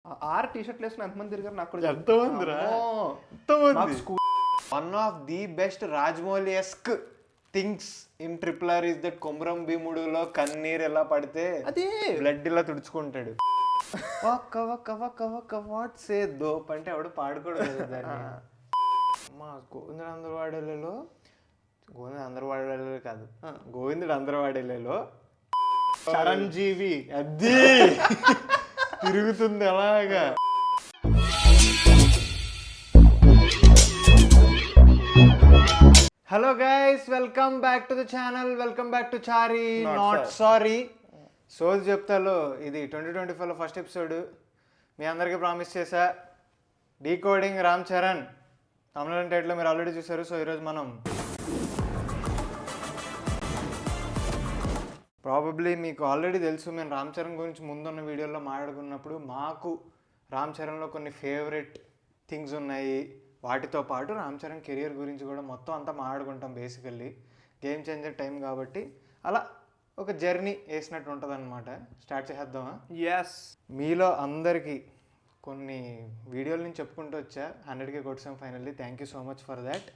6 టీ-షర్ట్లు వేసుకుని ఎంతమంది తిరిగారు నాకు కూడా ఎంతమంది. One of the best రాజమౌళి-ఎస్క్ things in RRR is that Komaram భీముడులో కన్నీరు ఎలా పడితే అదే బ్లడ్ ఇలా తుడుచుకుంటాడు. వాట్ సే దోప్ అంటే ఆవిడ పాడుకోవడం దాన్ని. మా గోవిందుడు అందరవాడేలో కాదు, గోవిందుడు అందరవాడేలో చిరంజీవి అది తిరుగుతుంది అలాగా. Hello guys, welcome back to the channel, welcome back to Chary not sorry. సోజ్ చెప్తాలో ఇది 2024లో ఫస్ట్ ఎపిసోడ్. మీ అందరికీ ప్రామిస్ చేశా, డీకోడింగ్ రామ్ చరణ్ తమిళ టైటిల్లో మీరు ఆల్రెడీ చూసారు. సో ఈరోజు మనం ప్రాబబ్లీ మీకు ఆల్రెడీ తెలుసు, మేము రామ్ చరణ్ గురించి ముందున్న వీడియోలో మాట్లాడుకున్నప్పుడు మాకు రామ్ చరణ్లో కొన్ని ఫేవరెట్ థింగ్స్ ఉన్నాయి. వాటితో పాటు రామ్ చరణ్ కెరియర్ గురించి కూడా మొత్తం అంతా మాట్లాడుకుంటాం. బేసికల్లీ గేమ్ చేంజర్ టైం కాబట్టి అలా ఒక జర్నీ వేసినట్టు ఉంటుంది అనమాట. స్టార్ట్ చేద్దామా? ఎస్. మీలో అందరికీ కొన్ని వీడియోల నుంచి చెప్పుకుంటూ వచ్చా, 100K కొట్టాం finally. Thank you so much for that.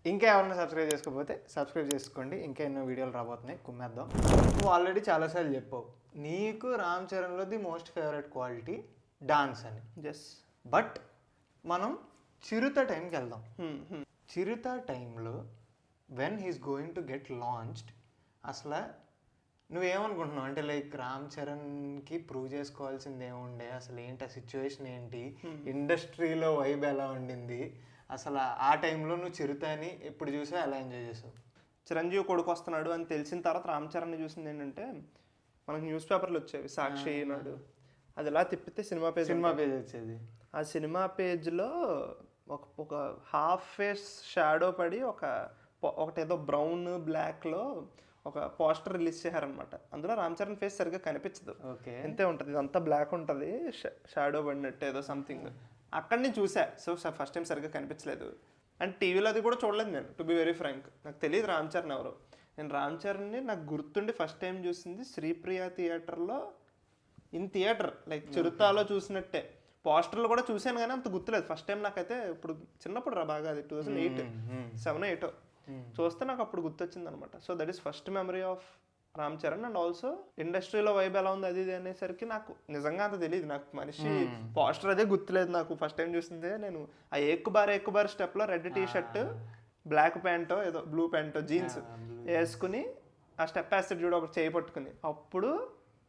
ఇంకా ఎవరైనా సబ్స్క్రైబ్ చేసుకోకపోతే సబ్స్క్రైబ్ చేసుకోండి, ఇంకా ఎన్నో వీడియోలు రాబోతున్నాయి, కుమ్మేద్దాం. నువ్వు ఆల్రెడీ చాలాసార్లు చెప్పావు నీకు రామ్ చరణ్లో the most favourite quality dance అని. ఎస్. బట్ మనం చిరుత టైంకి వెళ్దాం. చిరుత టైంలో when he's going to get launched, అసలు నువ్వేమనుకుంటున్నావు? అంటే లైక్ రామ్ చరణ్కి ప్రూవ్ చేసుకోవాల్సింది ఏముండే, అసలు ఏంటి ఆ సిచ్యువేషన్ ఏంటి, ఇండస్ట్రీలో వైబ్ ఎలా ఉండింది, అసలు ఆ టైంలో నువ్వు చిరుతని ఎప్పుడు చూసావు, ఎలా ఎంజాయ్ చేసావు? చిరంజీవి కొడుకు వస్తున్నాడు అని తెలిసిన తర్వాత రామ్ చరణ్ని చూసింది ఏంటంటే, మనకు న్యూస్ పేపర్లు వచ్చేవి, సాక్షి నాడు, అది ఎలా తిప్పితే సినిమా పేజ్ వచ్చేది. ఆ సినిమా పేజ్లో ఒక హాఫ్ ఫేస్ షాడో పడి ఒకటేదో బ్రౌన్ బ్లాక్లో ఒక పోస్టర్ రిలీజ్ చేశారనమాట. అందులో రామ్ చరణ్ ఫేస్ సరిగ్గా కనిపించదు, ఓకే, అంతే ఉంటుంది, ఇదంతా బ్లాక్ ఉంటుంది, షాడో పడినట్టు ఏదో సంథింగ్. అక్కడి నుంచి చూసా. సో ఫస్ట్ టైం సరిగ్గా కనిపించలేదు. అండ్ టీవీలో అది కూడా చూడలేదు నేను, టు బి వెరీ ఫ్రాంక్. నాకు తెలియదు రామ్ చరణ్ ఎవరు. నేను రామ్ చరణ్ని నాకు గుర్తుండి ఫస్ట్ టైం చూసింది శ్రీప్రియ థియేటర్లో, ఇన్ థియేటర్, లైక్ చిరుతాలో చూసినట్టే. పోస్టర్లు కూడా చూశాను కానీ అంత గుర్తులేదు. ఫస్ట్ టైం నాకైతే ఇప్పుడు చిన్నప్పుడు రా బాగా, అది 2008, 7, 8 చూస్తే నాకు అప్పుడు గుర్తొచ్చింది అనమాట. So that is first memory of Ram Charan. And also ఇండస్ట్రీలో వైబ్ ఎలా ఉంది అది ఇది అనేసరికి నాకు నిజంగా అంత తెలియదు. నాకు మనిషి పోస్టర్ అదే గుర్తులేదు. నాకు ఫస్ట్ టైం చూసిందే నేను ఆ ఎక్కు బార్ స్టెప్లో రెడ్ టీ షర్ట్, బ్లాక్ ప్యాంటో ఏదో బ్లూ ప్యాంటో జీన్స్ వేసుకుని ఆ స్టెప్ వేస్తాడు చూడు, ఒకటి చేయి పట్టుకుని. అప్పుడు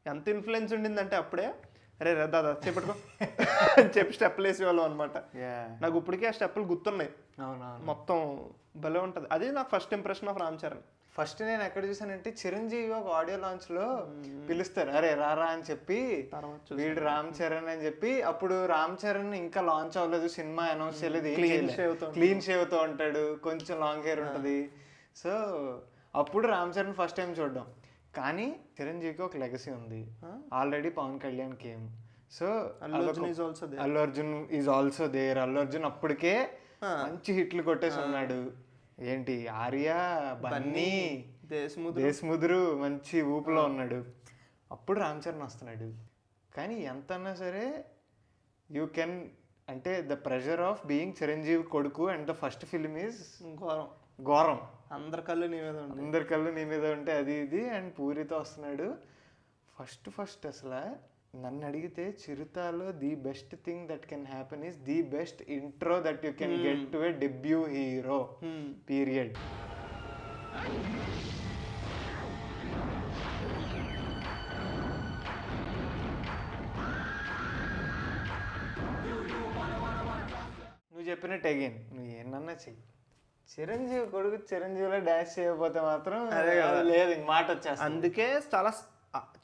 ఎంత ఇన్ఫ్లుయెన్స్ ఉండిందంటే అప్పుడే అరే దాదా చేపట్టుకో అని చెప్పి స్టెప్పులు వేసేవాళ్ళం అనమాట. నాకు ఇప్పటికే ఆ స్టెప్పులు గుర్తున్నాయి మొత్తం, భలే ఉంటుంది. అది నాకు first impression of Ram Charan. First నేను ఎక్కడ చూసానంటే చిరంజీవి ఒక ఆడియో లాంచ్ లో పిలుస్తారు, అరే రారా అని చెప్పి, వీడు రామ్ చరణ్ అని చెప్పి. అప్పుడు రామ్ చరణ్ ఇంకా లాంచ్ అవ్వలేదు, సినిమా అనౌన్స్ చేయలేదు, క్లీన్ షేవ్ తో ఉంటాడు, కొంచెం లాంగ్ హెయిర్ ఉంటుంది. సో అప్పుడు రామ్ చరణ్ ఫస్ట్ టైం చూడడం. కానీ చిరంజీవికి ఒక లెగసీ ఉంది, already Pavan Kalyan came. So Allu Arjun is also there. Allu Arjun అప్పటికే మంచి హిట్లు కొట్టేసి ఉన్నాడు. ఏంటి ఆర్య, బన్నీ, దేశ్ముదురు మంచి ఊపులో ఉన్నాడు. అప్పుడు రామ్ చరణ్ వస్తున్నాడు. కానీ ఎంత అన్నా సరే యూ కెన్ అంటే the pressure of being Chiranjeevi కొడుకు and the first film is ఘోరం. అందరి కళ్ళు నీ మీద ఉంటే అది ఇది. అండ్ పూరితో వస్తున్నాడు ఫస్ట్. అసలు నన్ను అడిగితే చిరుతాలో the best thing that can happen is the best intro that you can get to a debut hero period. నువ్వు చెప్పినట్టు అగైన్ నువ్వు ఏమన్నా చెయ్యి, చిరంజీవి కొడుకు చిరంజీవిలో డాన్స్ చేయకపోతే మాత్రం లేదు, మాట వచ్చేస్తుంది. అందుకే చాలా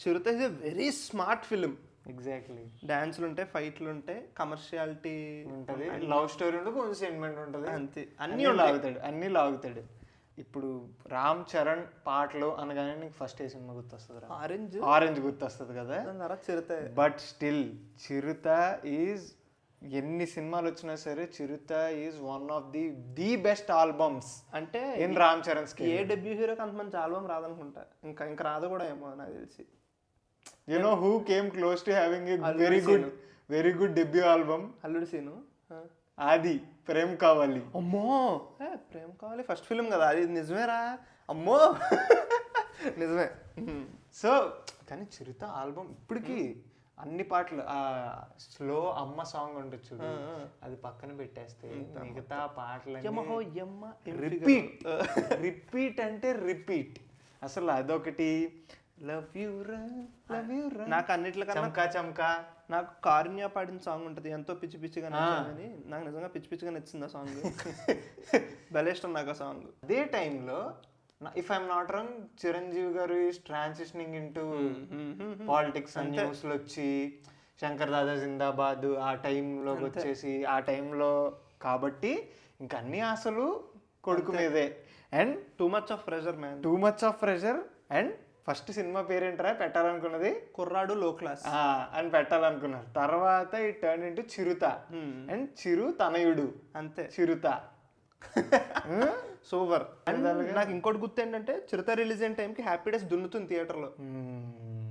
Chirutha is a very smart film. Exactly. డాన్స్లు ఉంటాయి, ఫైట్లు ఉంటాయి, కమర్షియాలిటీ ఉంటుంది, లవ్ స్టోరీ ఉంటుంది, కొంచెం సెంటిమెంట్ ఉంటుంది, అంతే. అన్నీ లాగుతాడు. ఇప్పుడు రామ్ చరణ్ పాటలు అనగానే నీకు ఫస్ట్ ఏ సినిమా గుర్తొస్తుంది? ఆరెంజ్ గుర్తొస్తుంది కదా. Chirutha. But still Chirutha is, ఎన్ని సినిమాలు వచ్చినా సరే Chirutha is one of the best albums. అంటే ఇన్ రామ్ చరణ్ ఏ డెబ్యూ హీరోకి అంత మంచి ఆల్బమ్ రాదనుకుంటా, ఇంకా రాదు కూడా ఏమో నాకు తెలిసి. You know who came close to having a very good very good debut album అల్లుడు సీను. ఆది ప్రేమ్ కావాలి. అమ్మో ప్రేమ కావాలి ఫస్ట్ ఫిలిం కదా అది, నిజమేరా అమ్మో నిజమే. సో కానీ చిరుత ఆల్బమ్ ఇప్పటికి అన్ని పాటలు, ఆ స్లో అమ్మ సాంగ్ ఉంటుంది చూడు, అది పక్కన పెట్టేస్తే మిగతా పాటలు రిపీట్ రిపీట్ అంటే రిపీట్. అసలు అదొకటి లవ్ యూ రా లవ్ యూ రా, నాకు అన్నిట్లకన్నా చంకా చంకా, నాకు కారుణ్య పాడిన సాంగ్ ఉంటుంది ఎంతో పిచ్చి పిచ్చిగా నచ్చిందని, నాకు నిజంగా పిచ్చి పిచ్చిగా నచ్చింది ఆ సాంగ్. భలే ఇష్టం నాకు ఆ సాంగ్. అదే టైంలో if I'm not wrong Chiranjeevi గారు is transitioning into politics and న్యూస్లో వచ్చి శంకర్ దాదా జిందాబాద్ ఆ టైంలోకి వచ్చేసి, ఆ టైంలో కాబట్టి ఇంక అన్ని ఆశలు కొడుకు మీదే. And too much of pressure man, too much of pressure. And first సినిమా పేరేంటరా పెట్టాలనుకున్నది, కుర్రాడు లో క్లాస్ అని పెట్టాలనుకున్నారు. తర్వాత ఈ turn into Chirutha. And Chiru తనయుడు, అంతే చిరుత. సూపర్. నాకు ఇంకోటి గుర్తు ఏంటంటే చిరుత రిలీజ్ అయిన టైంకి హ్యాపీ డేస్ దున్నుతుంది థియేటర్లో,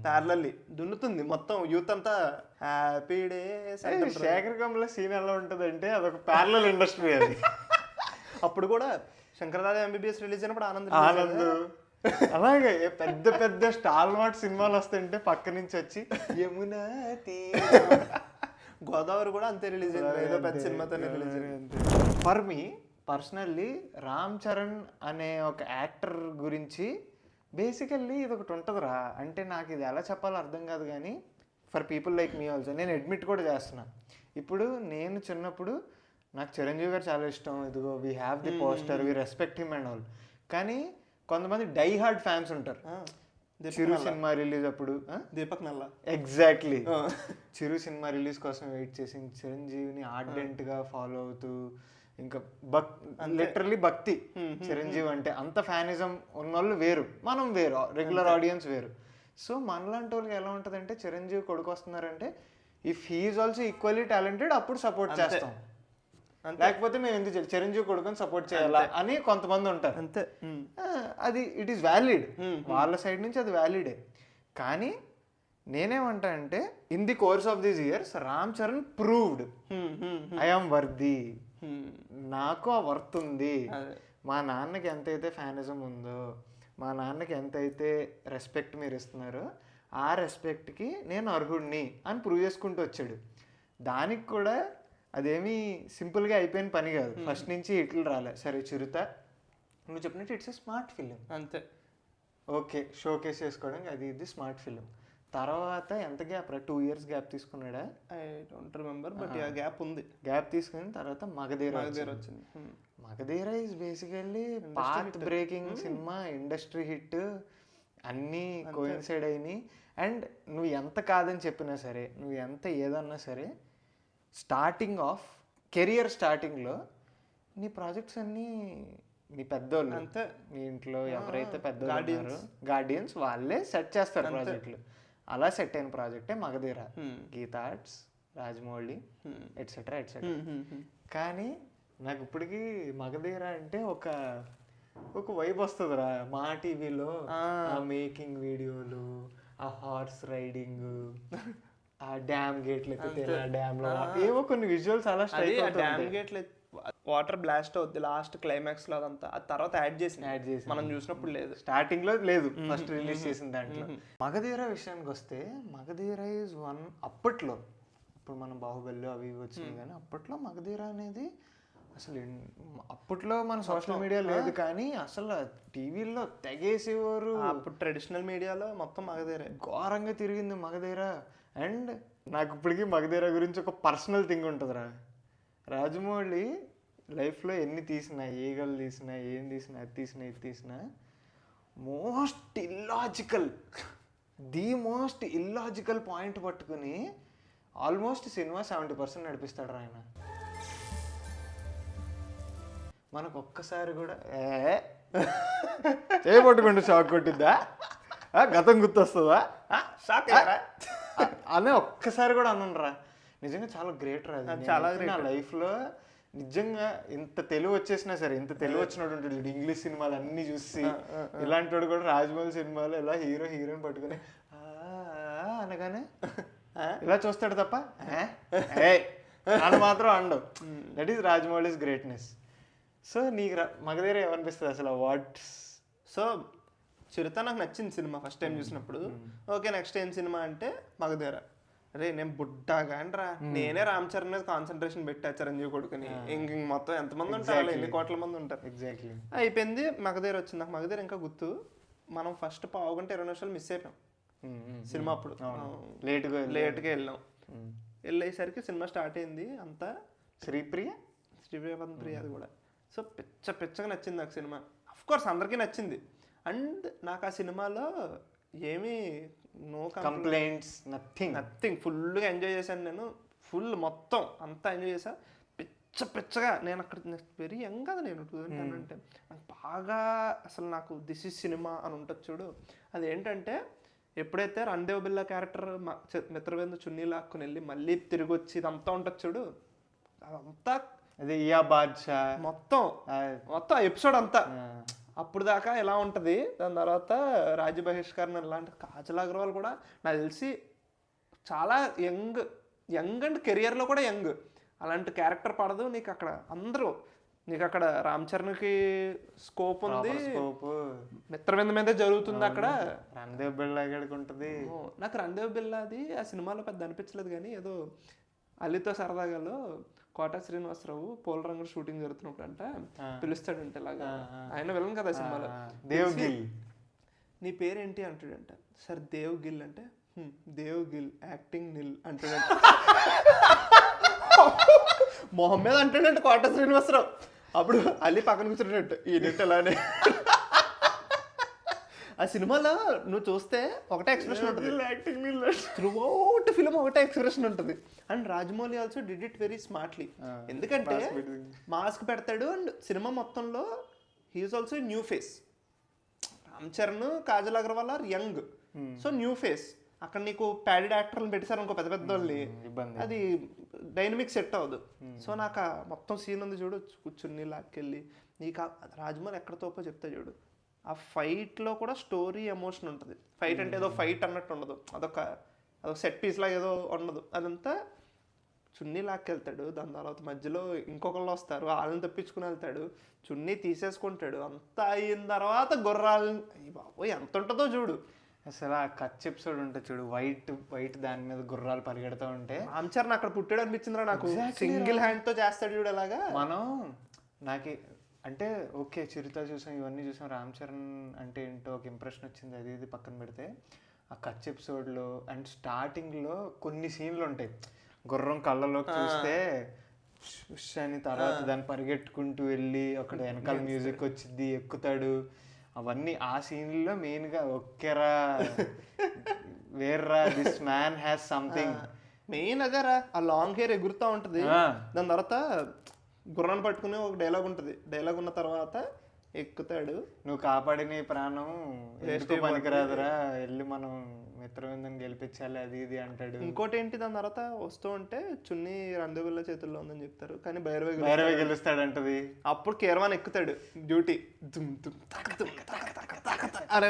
ప్యారలల్లీ దున్నుతుంది మొత్తం యూత్ అంతా happy days. Sekhar Kammula scene ఎలా ఉంటుంది అంటే అదొక ప్యారలల్ ఇండస్ట్రీ అది. అప్పుడు కూడా శంకరదాద ఎంబీబీఎస్ రిలీజ్ అయినప్పుడు ఆనంద్ అలాగే పెద్ద పెద్ద స్టార్ వాట్ సినిమాలు వస్తుంటే పక్క నుంచి వచ్చి యమునా గోదావరి కూడా అంతే రిలీజ్ అయింది, ఏదో పెద్ద సినిమాతోనే రిలీజ్ అయింది. For me personally Ram Charan అనే ఒక యాక్టర్ గురించి బేసికల్లీ ఇది ఒకటి ఉంటుందిరా, అంటే నాకు ఇది ఎలా చెప్పాలో అర్థం కాదు కానీ for people like me also నేను అడ్మిట్ కూడా చేస్తున్నా. ఇప్పుడు నేను చిన్నప్పుడు నాకు చిరంజీవి గారు చాలా ఇష్టం, ఇదిగో we have the poster, we respect him and all. కానీ కొంతమంది డై హార్డ్ ఫ్యాన్స్ ఉంటారు. చిరు సినిమా రిలీజ్ అప్పుడు దీపక్ నల్లా ఎగ్జాక్ట్లీ చిరు సినిమా రిలీజ్ కోసం వెయిట్ చేసి చిరంజీవిని ఆర్డెంట్గా ఫాలో అవుతూ, ఇంకా లిటరలీ భక్తి చిరంజీవి అంటే, అంత ఫ్యానిజం ఉన్నోళ్ళు వేరు, మనం వేరు, రెగ్యులర్ ఆడియన్స్ వేరు. సో మనలాంటి వాళ్ళకి ఎలా ఉంటుంది అంటే చిరంజీవి కొడుకు వస్తున్నారంటే if he's also equally talented అప్పుడు సపోర్ట్ చేస్తాం, లేకపోతే మేము ఎందుకు చిరంజీవి కొడుకుని సపోర్ట్ చేయాలా అని కొంతమంది ఉంటారు. అంతే, అది ఇట్ ఈస్ వ్యాలిడ్, వాళ్ళ సైడ్ నుంచి అది వ్యాలిడే. కానీ నేనేమంటా అంటే in the course of these years Ram Charan proved I am worthy, నాకు ఆ వర్త్ ఉంది. మా నాన్నకి ఎంతైతే ఫ్యానిజం ఉందో, మా నాన్నకి ఎంతైతే రెస్పెక్ట్ మీరు ఇస్తున్నారో ఆ రెస్పెక్ట్కి నేను అర్హుడిని అని ప్రూవ్ చేసుకుంటూ వచ్చాడు. దానికి కూడా అదేమీ సింపుల్గా అయిపోయిన పని కాదు, ఫస్ట్ నుంచి ఇట్లు రాలే. సరే చిరుత నువ్వు చెప్పినట్టు ఇట్స్ ఎ స్మార్ట్ ఫిలిం, అంతే, ఓకే షోకేస్ చేసుకోవడానికి అది ఇది స్మార్ట్ ఫిలిం. తర్వాత ఎంత గ్యాప్ రా, 2 years గ్యాప్ తీసుకున్నాడా, ఐ డోంట్ రిమెంబర్, బట్ ఆ గ్యాప్ ఉంది. గ్యాప్ తీసుకుని తర్వాత మగధీర వచ్చింది. Magadheera is basically path breaking సినిమా, ఇండస్ట్రీ హిట్, అన్నీ కోయిన్సైడ్ అయినాయి. అండ్ నువ్వు ఎంత కాదని చెప్పినా సరే, నువ్వు ఎంత ఏదన్నా సరే, స్టార్టింగ్ ఆఫ్ కెరియర్ స్టార్టింగ్లో నీ ప్రాజెక్ట్స్ అన్నీ నీ పెద్దోళ్ళు అంతే, నీ ఇంట్లో ఎవరైతే పెద్దోళ్ళు గార్డియన్స్ వాళ్ళే సెట్ చేస్తారు ప్రాజెక్టులు. అలా సెట్ అయిన ప్రాజెక్టే మగధీర, గీతా ఆర్ట్స్, రాజమౌళి ఎట్సెట్రా ఎట్సెట్రా. కానీ నాకు ఇప్పటికీ మగధీర అంటే ఒక వైబ్ వస్తుందిరా. మా టీవీలో ఆ మేకింగ్ వీడియోలు, ఆ హార్స్ రైడింగ్, ఆ డ్యామ్ గేట్లు ఎత్తితే డ్యామ్ లో ఏవో కొన్ని విజువల్స్ అలా స్ట్రైక్ అవుతాయి. డ్యామ్ గేట్లు వాటర్ బ్లాస్ట్ అవుద్ది లాస్ట్ క్లైమాక్స్ లో, అదంతా ఆ తర్వాత యాడ్ చేసి మనం చూసినప్పుడు లేదు, స్టార్టింగ్ లో లేదు, ఫస్ట్ రిలీజ్ చేసిన దాంట్లో. మగధీర విషయానికి వస్తే మగధీర ఈజ్ వన్ అప్పట్లో, ఇప్పుడు మనం బాహుబలి అవి వచ్చినాయి కానీ అప్పట్లో మగధీర అనేది అసలు అప్పట్లో మన సోషల్ మీడియా లేదు కానీ అసలు టీవీల్లో తెగేసేవారు. అప్పుడు ట్రెడిషనల్ మీడియాలో మొత్తం మగధీరే ఘోరంగా తిరిగింది మగధీర. అండ్ నాకు ఇప్పటికీ మగధీర గురించి ఒక పర్సనల్ థింగ్ ఉంటుందిరా. రాజమౌళి లైఫ్లో ఎన్ని తీసినా, ఈగలు తీసినా, ఏం తీసినా, అది తీసినా, ఇది తీసినా, మోస్ట్ ఇల్లాజికల్ పాయింట్ పట్టుకుని ఆల్మోస్ట్ సినిమా 70% నడిపిస్తాడు ఆయన. మనకు ఒక్కసారి కూడా చేయబట్టుకుంటే షాక్ కొట్టిద్దా, గతం గుర్తొస్తుందా అనే ఒక్కసారి కూడా అనురా. నిజంగా చాలా గ్రేట్ రా, చాలా గ్రేట్. నా లైఫ్లో నిజంగా ఇంత తెలుగు వచ్చేసినా సరే, ఇంత తెలుగు వచ్చినటువంటి ఇంగ్లీష్ సినిమాలు అన్నీ చూసి ఇలాంటి వాడు కూడా రాజమౌళి సినిమాలో ఇలా హీరోయిన్ పట్టుకుని అనగానే ఇలా చూస్తాడు తప్ప అని మాత్రం అండవు. That is Rajamouli's greatness. So నీకు మగధీర ఏమనిపిస్తుంది అసలు? వాట్ సో చిరుత నాకు నచ్చింది సినిమా ఫస్ట్ టైం చూసినప్పుడు. ఓకే, నెక్స్ట్ ఏం సినిమా అంటే మగధీర. అరే నేను బుడ్డాగాండ్రా, నేనే రామ్ చరణ్ మీద కాన్సన్ట్రేషన్ పెట్టా చిరంజీవి కొడుకుని. ఇంక మొత్తం ఎంతమంది ఉంటారు, ఎన్ని కోట్ల మంది ఉంటారు. ఎగ్జాక్ట్లీ అయిపోయింది, మగధీర వచ్చింది. నాకు మగధీర ఇంకా గుర్తు. మనం ఫస్ట్ 15-20 నిమిషాలు మిస్ అయిపోయాం సినిమా అప్పుడు. లేట్గా వెళ్ళాం. వెళ్ళేసరికి సినిమా స్టార్ట్ అయింది. అంతా శ్రీప్రియ అది కూడా. సో పిచ్చగా నచ్చింది నాకు సినిమా. అఫ్ కోర్స్ అందరికీ నచ్చింది. అండ్ నాకు ఆ సినిమాలో ఏమీ నో కంప్లైంట్స్, నథింగ్. ఫుల్గా ఎంజాయ్ చేశాను నేను. ఫుల్ మొత్తం అంతా ఎంజాయ్ చేశా. పిచ్చగా నేను అక్కడ వెరీ యంగ్ కదా నేను, 2010 అంటే. నాకు బాగా అసలు నాకు దిస్ ఇస్ సినిమా అని ఉంటుంది చూడు. అదేంటంటే ఎప్పుడైతే రణదేవ్ బిల్లా క్యారెక్టర్ మిత్రవింద చున్నీ లాక్కుని వెళ్ళి మళ్ళీ తిరిగి వచ్చి ఇదంతా ఉంటుంది చూడు, అదంతా అది ఇయా బాద్షా మొత్తం ఎపిసోడ్ అంతా అప్పుడు దాకా ఎలా ఉంటుంది. దాని తర్వాత రాజ్య బహిష్కరణ ఇలాంటి. కాజల్ అగర్వాల్ కూడా నాకు తెలిసి చాలా యంగ్ అండ్ కెరియర్లో కూడా యంగ్. అలాంటి క్యారెక్టర్ పడదు నీకు అక్కడ. అందరూ నీకు అక్కడ రామ్ చరణ్కి స్కోప్ ఉంది, మిత్రవింద మీదే జరుగుతుంది అక్కడ. రణదేవ్ బిల్లా ఉంటుంది. నాకు రణదేవ్ బిల్లాది ఆ సినిమాలో పెద్ద అనిపించలేదు, కానీ ఏదో అల్లితో సరదాగాలో కోటా శ్రీనివాసరావు పోల రంగు షూటింగ్ జరుగుతున్నప్పుడు అంట పిలుస్తాడంట ఇలాగా. ఆయన వెళ్ళను కదా సినిమాలో. దేవ్ గిల్, నీ పేరేంటి అంటాడంట. సార్ దేవ్ గిల్ అంటే, దేవ్ గిల్ యాక్టింగ్ నిల్ అంటాడంట. మొహమ్మద్ అంటాడంట కోటా శ్రీనివాసరావు. అప్పుడు అల్లి పక్కన కూర్చున్నట్టు ఈయనంటే అలానే. ఆ సినిమాలో నువ్వు చూస్తే ఒకటే ఎక్స్ప్రెషన్ ఉంటుంది, త్రూ అవుట్ ఫిలిం ఒకటే ఎక్స్ప్రెషన్ ఉంటుంది. And Rajamouli also did it very smartly. ఎందుకంటే మాస్క్ పెడతాడు అండ్ సినిమా మొత్తంలో he's also new face. Ram Charan, Kajal Aggarwal are young, so new face. అక్కడ నీకు ప్యాడెడ్ యాక్టర్లను పెట్టేశారు అనుకో పెద్ద పెద్ద వాళ్ళని, అది డైనమిక్ సెట్ అవ్వదు. సో నాకు మొత్తం సీన్ ఉంది చూడు, కూర్చుని లాక్కెళ్ళి నీకు రాజమౌళి ఎక్కడ తోపో చెప్తా చూడు. ఆ ఫైట్లో కూడా స్టోరీ ఎమోషన్ ఉంటుంది. ఫైట్ అంటే ఏదో ఫైట్ అన్నట్టు ఉండదు, అదొక సెట్ పీస్ లాగా ఏదో ఉండదు. అదంతా చున్నీ లాక్కెళ్తాడు, దాని తర్వాత మధ్యలో ఇంకొకళ్ళు వస్తారు, వాళ్ళని తప్పించుకుని వెళ్తాడు, చున్నీ తీసేసుకుంటాడు. అంతా అయిన తర్వాత గుర్రాలని, బాబోయ్ ఎంత ఉంటుందో చూడు. అసలు ఆ కచ్ ఎపిసోడ్ ఉంటుంది చూడు, వైట్ దాని మీద గుర్రాలు పరిగెడతా ఉంటే. రామ్ చరణ్ అక్కడ పుట్టాడు అనిపించిందిరా నాకు. సింగిల్ హ్యాండ్తో చేస్తాడు చూడు అలాగా. నాకు అంటే ఓకే చిరుత చూసాం, ఇవన్నీ చూసాం, రామ్ చరణ్ అంటే ఏంటో ఒక ఇంప్రెషన్ వచ్చింది, అది ఇది పక్కన పెడితే ఆ కచ్ ఎపిసోడ్లో అండ్ స్టార్టింగ్లో కొన్ని సీన్లు ఉంటాయి. గుర్రం కళ్ళలోకి చూస్తే అని, తర్వాత దాన్ని పరిగెట్టుకుంటూ వెళ్ళి అక్కడ వెనకాల మ్యూజిక్ వచ్చింది, ఎక్కుతాడు, అవన్నీ ఆ సీన్లో మెయిన్గా ఒకేరా వేర్రా this man has something. Main అదేరా, ఆ లాంగ్ హెయిర్ ఎగురుతూ ఉంటుంది. దాని తర్వాత గుర్రాన్ని పట్టుకుని ఒక డైలాగ్ ఉంటుంది. డైలాగ్ ఉన్న తర్వాత ఎక్కుతాడు, నువ్వు కాపాడిన ప్రాణం ఎందుకు పనికిరాదురా, వెళ్ళి మనం మిత్రవిందని గెలిపించాలి అది ఇది అంటాడు. ఇంకోటి ఏంటి, దాని తర్వాత వస్తూ ఉంటే చున్నీ రంధువుల చేతుల్లో ఉందని చెప్తారు, కానీ భైరవి గెలుస్తాడంటది. అప్పుడు కేర్వాన్ ఎక్కుతాడు డ్యూటీ. అరే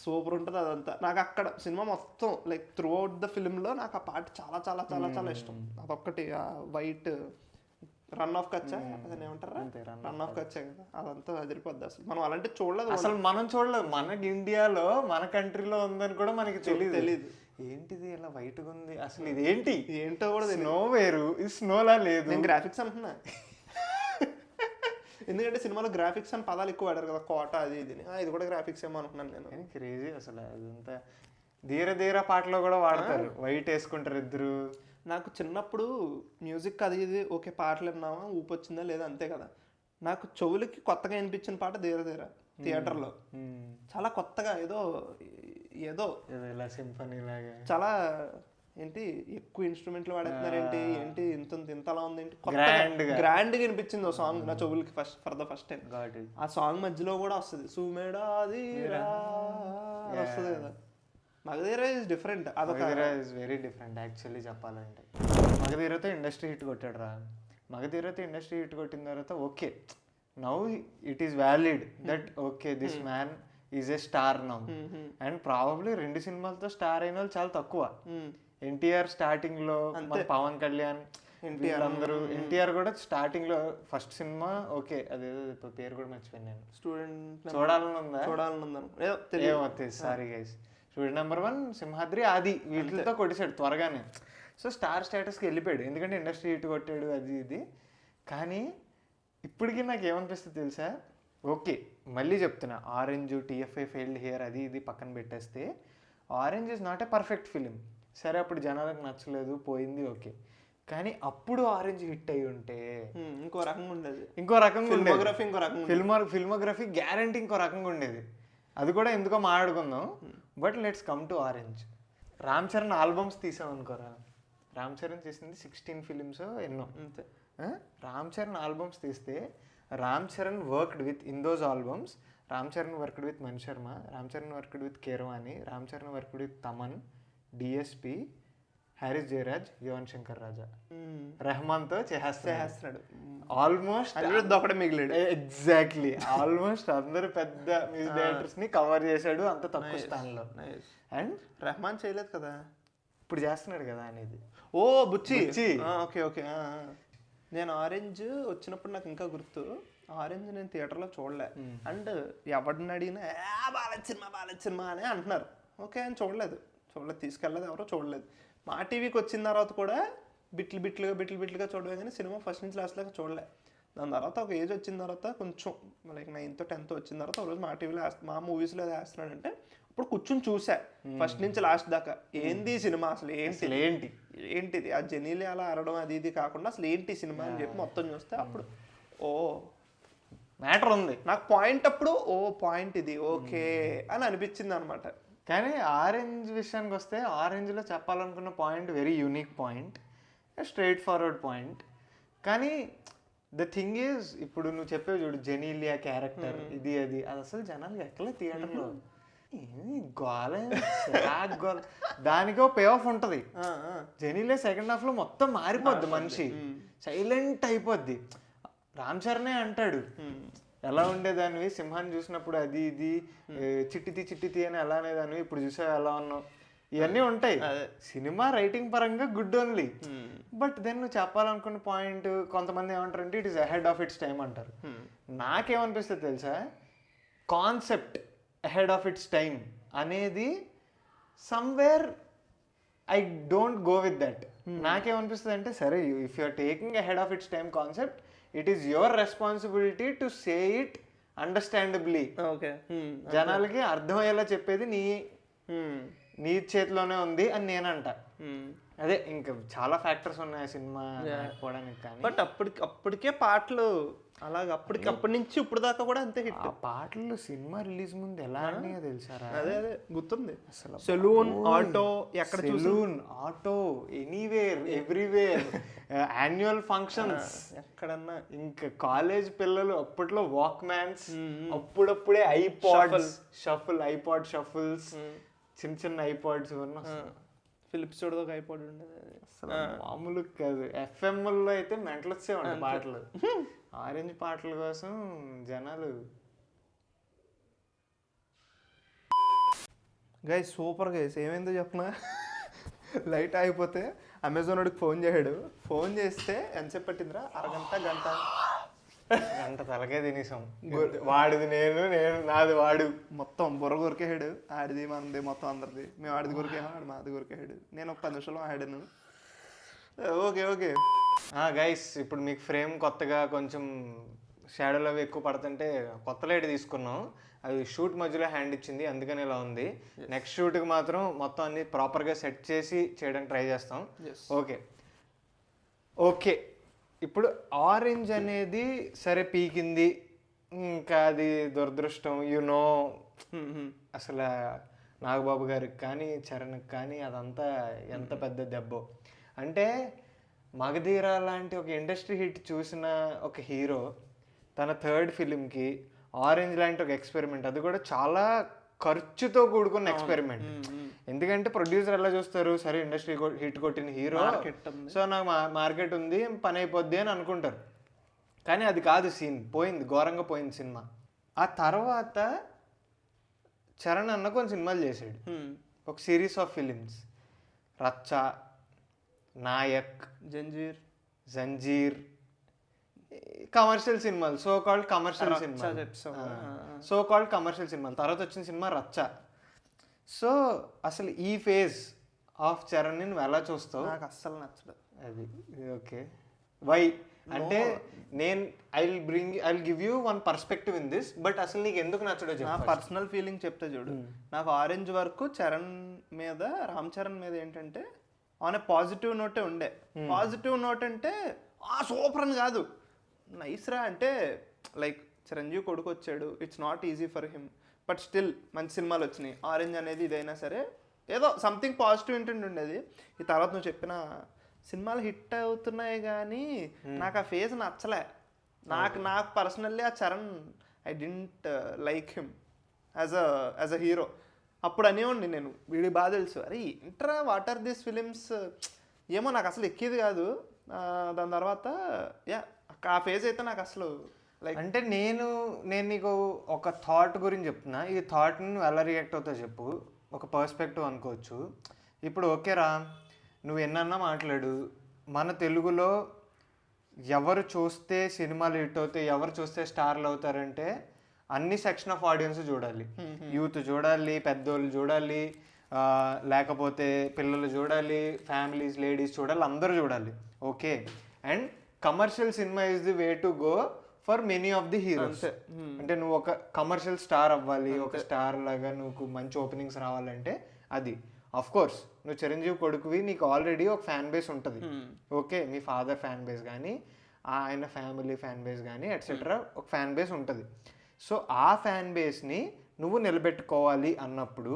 సూపర్ ఉంటుంది అదంతా. నాకు అక్కడ సినిమా మొత్తం లైక్ త్రూ అవుట్ ద ఫిల్మ్లో నాకు ఆ పాట చాలా చాలా చాలా చాలా ఇష్టం. అదొక్కటి ఆ వైట్ రన్ ఆఫ్ కచ్చా, అదని ఏమంటారా, రన్ ఆఫ్ కచ్చా కదా, అదంతా అదిరిపోద్ది. అసలు మనం అలాంటి చూడలేదు, మనం చూడలేదు. మనకి ఇండియాలో మన కంట్రీలో ఉందని కూడా మనకి తెలియదు. ఏంటిది ఇలా వైట్గా ఉంది, అసలు ఇది ఏంటో కూడా స్నో వేరు, ఇది స్నోలా లేదు. నేను గ్రాఫిక్స్ అంటున్నా, ఎందుకంటే సినిమాలో గ్రాఫిక్స్ అని పదాలు ఎక్కువ వాడారు కదా, కోట అది ఇది. ఇది కూడా గ్రాఫిక్స్ ఏమో అనుకున్నాను నేను. క్రేజీ అసలు. అదంతా ధీర పాటలో కూడా వాడతారు, వైట్ వేసుకుంటారు ఇద్దరు. నాకు చిన్నప్పుడు మ్యూజిక్ అది ఇది ఓకే, పాటలు విన్నామా ఊపి వచ్చిందా లేదా అంతే కదా. నాకు చెవులకి కొత్తగా వినిపించిన పాట ధీర థియేటర్లో చాలా కొత్తగా ఏదో ఇలా సింఫనీ లాగా చాలా ఏంటి ఎక్కువ ఇన్స్ట్రుమెంట్లు వాడేస్తున్నారు ఏంటి ఇంతలా ఉంది ఏంటి, గ్రాండ్గా వినిపించింది ఓ సాంగ్ నా చెవులకి ఫర్ ద ఫస్ట్ టైం. ఆ సాంగ్ మధ్యలో కూడా వస్తుంది సుమేడాదిరా వస్తుంది కదా. Magadheera is different, Magadheera is very different actually చెప్పాలంటే. మగధీరతో ఇండస్ట్రీ హిట్ కొట్టాడు రా. మగధీరతో ఇండస్ట్రీ హిట్ కొట్టిన తర్వాత okay now it is valid that okay this man is a star now. And probably 2 సినిమాలతో స్టార్ అయిన వాళ్ళు చాలా తక్కువ. ఎన్టీఆర్ స్టార్టింగ్ లో, మన పవన్ కళ్యాణ్, అందరూ ఎన్టీఆర్ కూడా స్టార్టింగ్ లో ఫస్ట్ సినిమా ఓకే అదేదో పేరు కూడా మర్చిపోయాను నేను. స్టూడెంట్ చూడాలని sorry guys. Student number 1, Simhadri, ఆది వీటితో కొట్టేశాడు త్వరగానే. సో స్టార్ స్టేటస్కి వెళ్ళిపోయాడు ఎందుకంటే ఇండస్ట్రీ హిట్ కొట్టాడు అది ఇది. కానీ ఇప్పటికీ నాకు ఏమనిపిస్తుంది తెలుసా, ఓకే మళ్ళీ చెప్తున్నా, ఆరెంజ్, టీఎఫ్ఐ ఫెయిల్డ్ హియర్ అది ఇది పక్కన పెట్టేస్తే orange is not a perfect film. సరే అప్పుడు జనాలకు నచ్చలేదు పోయింది ఓకే, కానీ అప్పుడు ఆరెంజ్ హిట్ అయి ఉంటే ఇంకో రకంగా ఉండేది. ఫిల్మోగ్రఫీ గ్యారంటీ ఇంకో రకంగా ఉండేది. అది కూడా ఎందుకో మాట్లాడుకుందాం. But let's come to orange. Ram Charan albums తీసాం అనుకోరా, రామ్ చరణ్ చేసింది 16 ఫిలిమ్స్ ఎన్నో. అంతే. రామ్ చరణ్ ఆల్బమ్స్ తీస్తే Ram Charan worked with in those albums, Ram Charan worked with Mani Sharma, Ram Charan worked with Keeravani, Ram Charan worked with Thaman, DSP, Harris Jayaraj, Yuvan Shankar Raja, Rahman తో చేస్తున్నాడు. ఆల్మోస్ట్ ఒకటే మిగిలాడు. ఎగ్జాక్ట్లీ ఆల్మోస్ట్ అందరు పెద్ద మ్యూజిక్ డైరెక్టర్స్ ని కవర్ చేశాడు అంత తక్కువ స్థానంలో. అండ్ రెహమాన్ చేయలేదు కదా, ఇప్పుడు చేస్తున్నాడు కదా అనేది. ఓ బుచ్చి. Okay okay. నేను ఆరెంజ్ వచ్చినప్పుడు నాకు ఇంకా గుర్తు, ఆరెంజ్ నేను థియేటర్లో చూడలే. అండ్ ఎవరిని అడిగినా బాలయ్య సినిమా అని అంటున్నారు. ఓకే అని చూడలేదు తీసుకెళ్ళలేదు, ఎవరో చూడలేదు. మా టీవీకి వచ్చిన తర్వాత కూడా బిట్లు బిట్లుగా చూడలేదు, కానీ సినిమా ఫస్ట్ నుంచి లాస్ట్ దాకా చూడలే. దాని తర్వాత ఒక ఏజ్ వచ్చిన తర్వాత కొంచెం లైక్ 9th 10th వచ్చిన తర్వాత ఒకరోజు మా టీవీలో మా మూవీస్లో వేస్తున్నాడంటే అప్పుడు కూర్చొని చూసా ఫస్ట్ నుంచి లాస్ట్ దాకా. ఏంది సినిమా అసలు ఏంటిది, ఆ జెనీలే అలా అరడం అది ఇది కాకుండా అసలు ఏంటి సినిమా అని చెప్పి మొత్తం చూస్తే అప్పుడు ఓ మ్యాటర్ ఉంది నాకు పాయింట్. అప్పుడు ఓ పాయింట్ ఇది ఓకే అని అనిపించింది అనమాట. కానీ ఆరెంజ్ విషయానికి వస్తే ఆరెంజ్లో చెప్పాలనుకున్న point very unique point, straight forward point. కానీ ద థింగ్ ఈజ్ ఇప్పుడు నువ్వు చెప్పేవి చూడు, జెనీలియా క్యారెక్టర్ ఇది అది అసలు జనాలకి ఎక్కలే థియేటర్లో. దానికో పే ఆఫ్ ఉంటది. జెనీలియా సెకండ్ హాఫ్ లో మొత్తం మారిపోద్ది, మనిషి సైలెంట్ అయిపోద్ది. రామ్ చరణే అంటాడు ఎలా ఉండేదానివి సింహాన్ని చూసినప్పుడు అది ఇది చిట్టితి అని ఎలా అనేదానివి, ఇప్పుడు చూసావు ఎలా ఉన్నావు, ఇవన్నీ ఉంటాయి. సినిమా రైటింగ్ పరంగా గుడ్ ఓన్లీ. బట్ దెన్ నువ్వు చెప్పాలనుకున్న పాయింట్ కొంతమంది ఏమంటారంటే it is ahead of its time అంటారు. నాకేమనిపిస్తుంది తెలుసా, concept ahead of its time అనేది somewhere I don't go with that. నాకేమనిపిస్తుంది అంటే సరే if you're taking ahead of its time concept, it is your responsibility to say it understandably. జనాలకి అర్థమయ్యేలా చెప్పేది నీ చేతిలోనే ఉంది అని నేనంట. అదే ఇంకా చాలా ఫ్యాక్టర్స్ ఉన్నాయి సినిమా పోవడానికి. కానీ బట్ అప్పటికే పాటలు అలాగే అప్పటి నుంచి ఇప్పుడు దాకా కూడా అంతే హిట్. ఆ పాటలు సినిమా రిలీజ్ ముందు ఎలా అన్నాయో తెలుసారా? అదే గుర్తుంది. సెలూన్, ఆటో, ఎక్కడ salon, auto, anywhere, everywhere, annual functions ఎక్కడన్నా. ఇంకా కాలేజ్ పిల్లలు అప్పట్లో వాక్ మ్యాన్స్, అప్పుడప్పుడే ఐపాడ్స్ షఫుల్, ఐపాడ్ షఫుల్స్, చిన్న ఐపాడ్స్ ఫిలిప్స్ చూడదో ఒక ఐపాడ్ ఉండేది. అసలు మామూలు కాదు. ఎఫ్ఎంలో అయితే మెంటల్ వచ్చేవాడి పాటలు. ఆరెంజ్ పాటల కోసం జనాలు గైస్ సూపర్ గైస్. ఏమైందో చెప్పనా, లైట్ అయిపోతే అమెజాన్ వాడికి ఫోన్ చేస్తే ఎంతసేపు పట్టిందిరా, గంట తలకే తినేసాం. వాడిది నేను నాది వాడు, మొత్తం బుర్ర కొరికేహాడు. ఆడిది మనది మొత్తం అందరిది. మేము ఆడిది కొరికేహాడు, మాది కొరికేహాడు. నేను ఒక 10 నిమిషాలు ఆడాను. ఓకే గైస్ ఇప్పుడు మీకు ఫ్రేమ్ కొత్తగా కొంచెం షాడోలు అవి ఎక్కువ పడుతుంటే కొత్త లైట్ తీసుకున్నాం. అది షూట్ మధ్యలో హ్యాండ్ ఇచ్చింది, అందుకని ఇలా ఉంది. నెక్స్ట్ షూట్కి మాత్రం మొత్తం అన్ని ప్రాపర్గా సెట్ చేసి చేయడానికి ట్రై చేస్తాం. ఓకే ఇప్పుడు ఆరెంజ్ అనేది సరే పీకింది, ఇంకా అది దురదృష్టం. అసలు నాగబాబు గారికి కానీ చరణ్కి కానీ అదంతా ఎంత పెద్ద దెబ్బ అంటే. మగధీర లాంటి ఒక ఇండస్ట్రీ హిట్ చూసిన ఒక హీరో తన 3rd ఫిలింకి ఆరెంజ్ లాంటి ఒక ఎక్స్పెరిమెంట్, అది కూడా చాలా ఖర్చుతో కూడుకున్న ఎక్స్పెరిమెంట్. ఎందుకంటే ప్రొడ్యూసర్ ఎలా చూస్తారు, సరే ఇండస్ట్రీ హిట్ కొట్టిన హీరో, సో నాకు మార్కెట్ ఉంది పని అయిపోద్ది అని అనుకుంటారు. కానీ అది కాదు సీన్, పోయింది, ఘోరంగా పోయింది సినిమా. ఆ తర్వాత చరణ్ అన్న కొన్ని సినిమాలు చేశాడు, ఒక సిరీస్ ఆఫ్ ఫిలిమ్స్, రచ్చ, నాయక్, జంజీర్, కమర్షియల్ సినిమాలు, సో కాల్డ్ కమర్షియల్ సినిమాలు. తర్వాత వచ్చిన సినిమా రచ్చ. సో అసలు ఈ ఫేజ్ ఆఫ్ చరణ్ నువ్వు ఎలా చూస్తావు? నాకు అస్సలు నచ్చదు అది. ఓకే, వై అంటే నేను I give you one perspective in this, but అసలు నీకు ఎందుకు నచ్చడో నా పర్సనల్ ఫీలింగ్ చెప్తే చూడు. నాకు ఆరెంజ్ వరకు చరణ్ మీద, రామ్ చరణ్ మీద ఏంటంటే ఆన్ ఏ పాజిటివ్ నోటే ఉండే. పాజిటివ్ నోట్ అంటే సూపర్ అని కాదు, నైస్ రా అంటే లైక్ చిరంజీవి కొడుకు వచ్చాడు, it's not easy for him, but still మంచి సినిమాలు వచ్చినాయి. ఆరెంజ్ అనేది ఇదైనా సరే ఏదో సంథింగ్ పాజిటివ్ ఇంటెంట్ ఉండేది. ఈ తర్వాత నువ్వు చెప్పిన సినిమాలు హిట్ అవుతున్నాయి కానీ నాకు ఆ ఫేజ్ నచ్చలే. నాకు పర్సనల్లీ ఆ Charan I didn't like him as a hero. అప్పుడు అనేవాడిని నేను, వీడి బాగా తెలుసు, అరే ఇంట్రా వాట్ ఆర్ దీస్ ఫిలిమ్స్, ఏమో నాకు అసలు ఎక్కేది కాదు. దాని తర్వాత ఆ ఫేజ్ అయితే నాకు అసలు లైక్ అంటే నేను నీకు ఒక థాట్ గురించి చెప్తున్నా. ఈ థాట్ని నువ్వు ఎలా రియాక్ట్ అవుతావు చెప్పు, ఒక పర్స్పెక్టివ్ అనుకోవచ్చు. ఇప్పుడు ఓకేరా, నువ్వు ఎన్నన్నా మాట్లాడు, మన తెలుగులో ఎవరు చూస్తే సినిమాలు హిట్ అవుతాయి, ఎవరు చూస్తే స్టార్లు అవుతారంటే అన్ని సెక్షన్ ఆఫ్ ఆడియన్స్ చూడాలి. యూత్ చూడాలి, పెద్దోళ్ళు చూడాలి, లేకపోతే పిల్లలు చూడాలి, ఫ్యామిలీస్, లేడీస్ చూడాలి, అందరూ చూడాలి. Okay, and commercial cinema is the way to go for many of the heroes. అంటే నువ్వు ఒక కమర్షియల్ స్టార్ అవ్వాలి, ఒక స్టార్ లాగా నువ్వు మంచి ఓపెనింగ్స్ రావాలంటే అది. అఫ్ కోర్స్ నువ్వు చిరంజీవి కొడుకువి, నీకు ఆల్రెడీ ఒక ఫ్యాన్ బేస్ ఉంటుంది. ఓకే, మీ ఫాదర్ ఫ్యాన్ బేస్ కానీ, ఆయన ఫ్యామిలీ ఫ్యాన్ బేస్ కానీ ఎట్సెట్రా ఒక ఫ్యాన్ బేస్ ఉంటుంది. సో ఆ ఫ్యాన్ బేస్ని నువ్వు నిలబెట్టుకోవాలి అన్నప్పుడు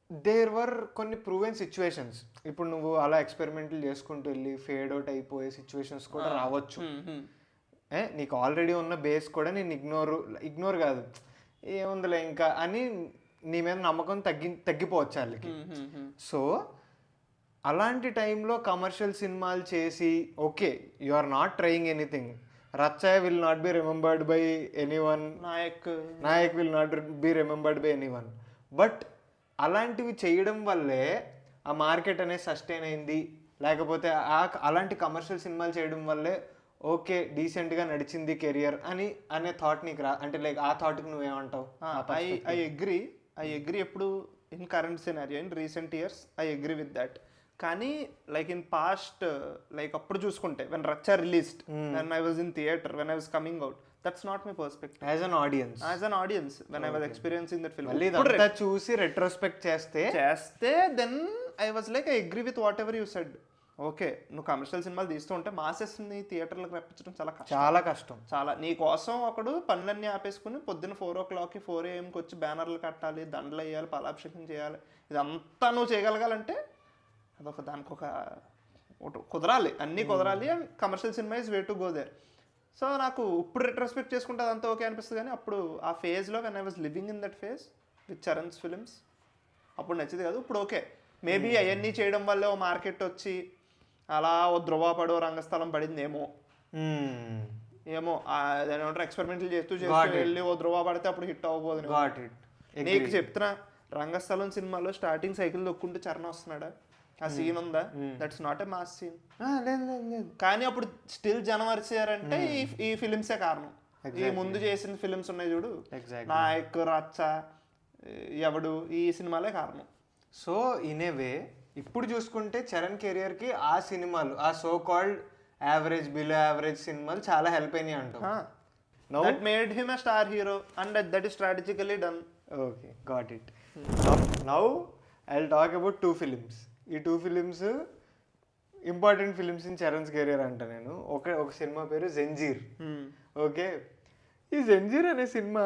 దేర్ వర్ కొన్ని ప్రూవెన్ సిచ్యువేషన్స్. ఇప్పుడు నువ్వు అలా ఎక్స్పెరిమెంట్లు చేసుకుంటూ వెళ్ళి ఫేడ్ అవుట్ అయిపోయే సిచ్యువేషన్స్ కూడా రావచ్చు. నీకు ఆల్రెడీ ఉన్న బేస్ కూడా నేను ఇగ్నోర్ కాదు, ఏముందిలే ఇంకా అని నీ మీద నమ్మకం తగ్గిపోవచ్చు వాళ్ళకి. సో అలాంటి టైంలో కమర్షియల్ సినిమాలు చేసి okay, you are not trying anything. Racha will not be remembered by anyone, Nayak will not be remembered by anyone. But అలాంటివి చేయడం వల్లే ఆ మార్కెట్ అనేది సస్టైన్ అయింది. లేకపోతే అలాంటి కమర్షియల్ సినిమాలు చేయడం వల్లే ఓకే డీసెంట్గా నడిచింది కెరియర్ అనే థాట్ నీకు అంటే లైక్ ఆ థాట్కి నువ్వేమంటావు? ఐ అగ్రీ ఎప్పుడు in current scenario, in recent years I agree with that. కానీ లైక్ ఇన్ పాస్ట్, లైక్ అప్పుడు చూసుకుంటే when Racha released, when I was in theatre, when I was coming out, that's not my perspective as an audience when I was experiencing that film. ఇదంతా చూసి retrospect చేస్తే then I was like I agree with whatever you said. Okay, నువ్వు commercial సినిమాలు తీస్తూ ఉంటే మాసెస్ని థియేటర్లకు రప్పించడం చాలా కష్టం. నీ కోసం ఒకడు పనులన్నీ ఆపేసుకుని పొద్దున్న 4 AM వచ్చి బ్యానర్లు కట్టాలి, దండలు వేయాలి, పాలాభిషేకం చేయాలి, ఇదంతా నువ్వు చేయగలగాలంటే దానికి ఒక కుదరాలి, అన్నీ కుదరాలి. అండ్ కమర్షియల్ సినిమా is way to go there. So నాకు ఇప్పుడు రెట్రోస్పెక్ట్ చేసుకుంటే అదంతా ఓకే అనిపిస్తుంది. కానీ అప్పుడు ఆ ఫేజ్లో when I was living in that phase with Charan's films అప్పుడు నచ్చింది కాదు. ఇప్పుడు ఓకే, మేబీ అవన్నీ చేయడం వల్లే ఓ మార్కెట్ వచ్చి అలా ఓ ధృవపడో రంగస్థలం పడిందేమో, ఏమో ఏమంటారు ఎక్స్పెరిమెంట్లు చేస్తూ వెళ్ళి ఓ ధృవ పడితే అప్పుడు హిట్ అవ్వబోదు. నీకు చెప్తున్నా, రంగస్థలం సినిమాలో స్టార్టింగ్ సైకిల్ దొక్కుంటూ చరణ్ వస్తున్నాడా, ఆ సీన్ ఉందా? That's not a mass scene. కానీ అప్పుడు స్టిల్ జనం అరిచారంటే ఈ ఫిలిమ్సే కారణం. ఈ ముందు చేసిన ఫిలిమ్స్ ఉన్నాయి చూడు, నాయక్, రచ్చ, ఎవడు, ఈ సినిమాలే కారణం. సో ఇన్ ఏ వే ఇప్పుడు చూసుకుంటే చరణ్ కెరియర్కి ఆ సినిమాలు, ఆ so called average, below average సినిమాలు చాలా హెల్ప్ అయినాయి అంటాం. That made him a star hero and that is strategically done. Okay, got it. Now I'll talk about 2 films. ఈ 2 films important films in Charan's career అంట నేను. ఒక సినిమా పేరు Zanjeer. Okay, ఈ జంజీర్ అనే సినిమా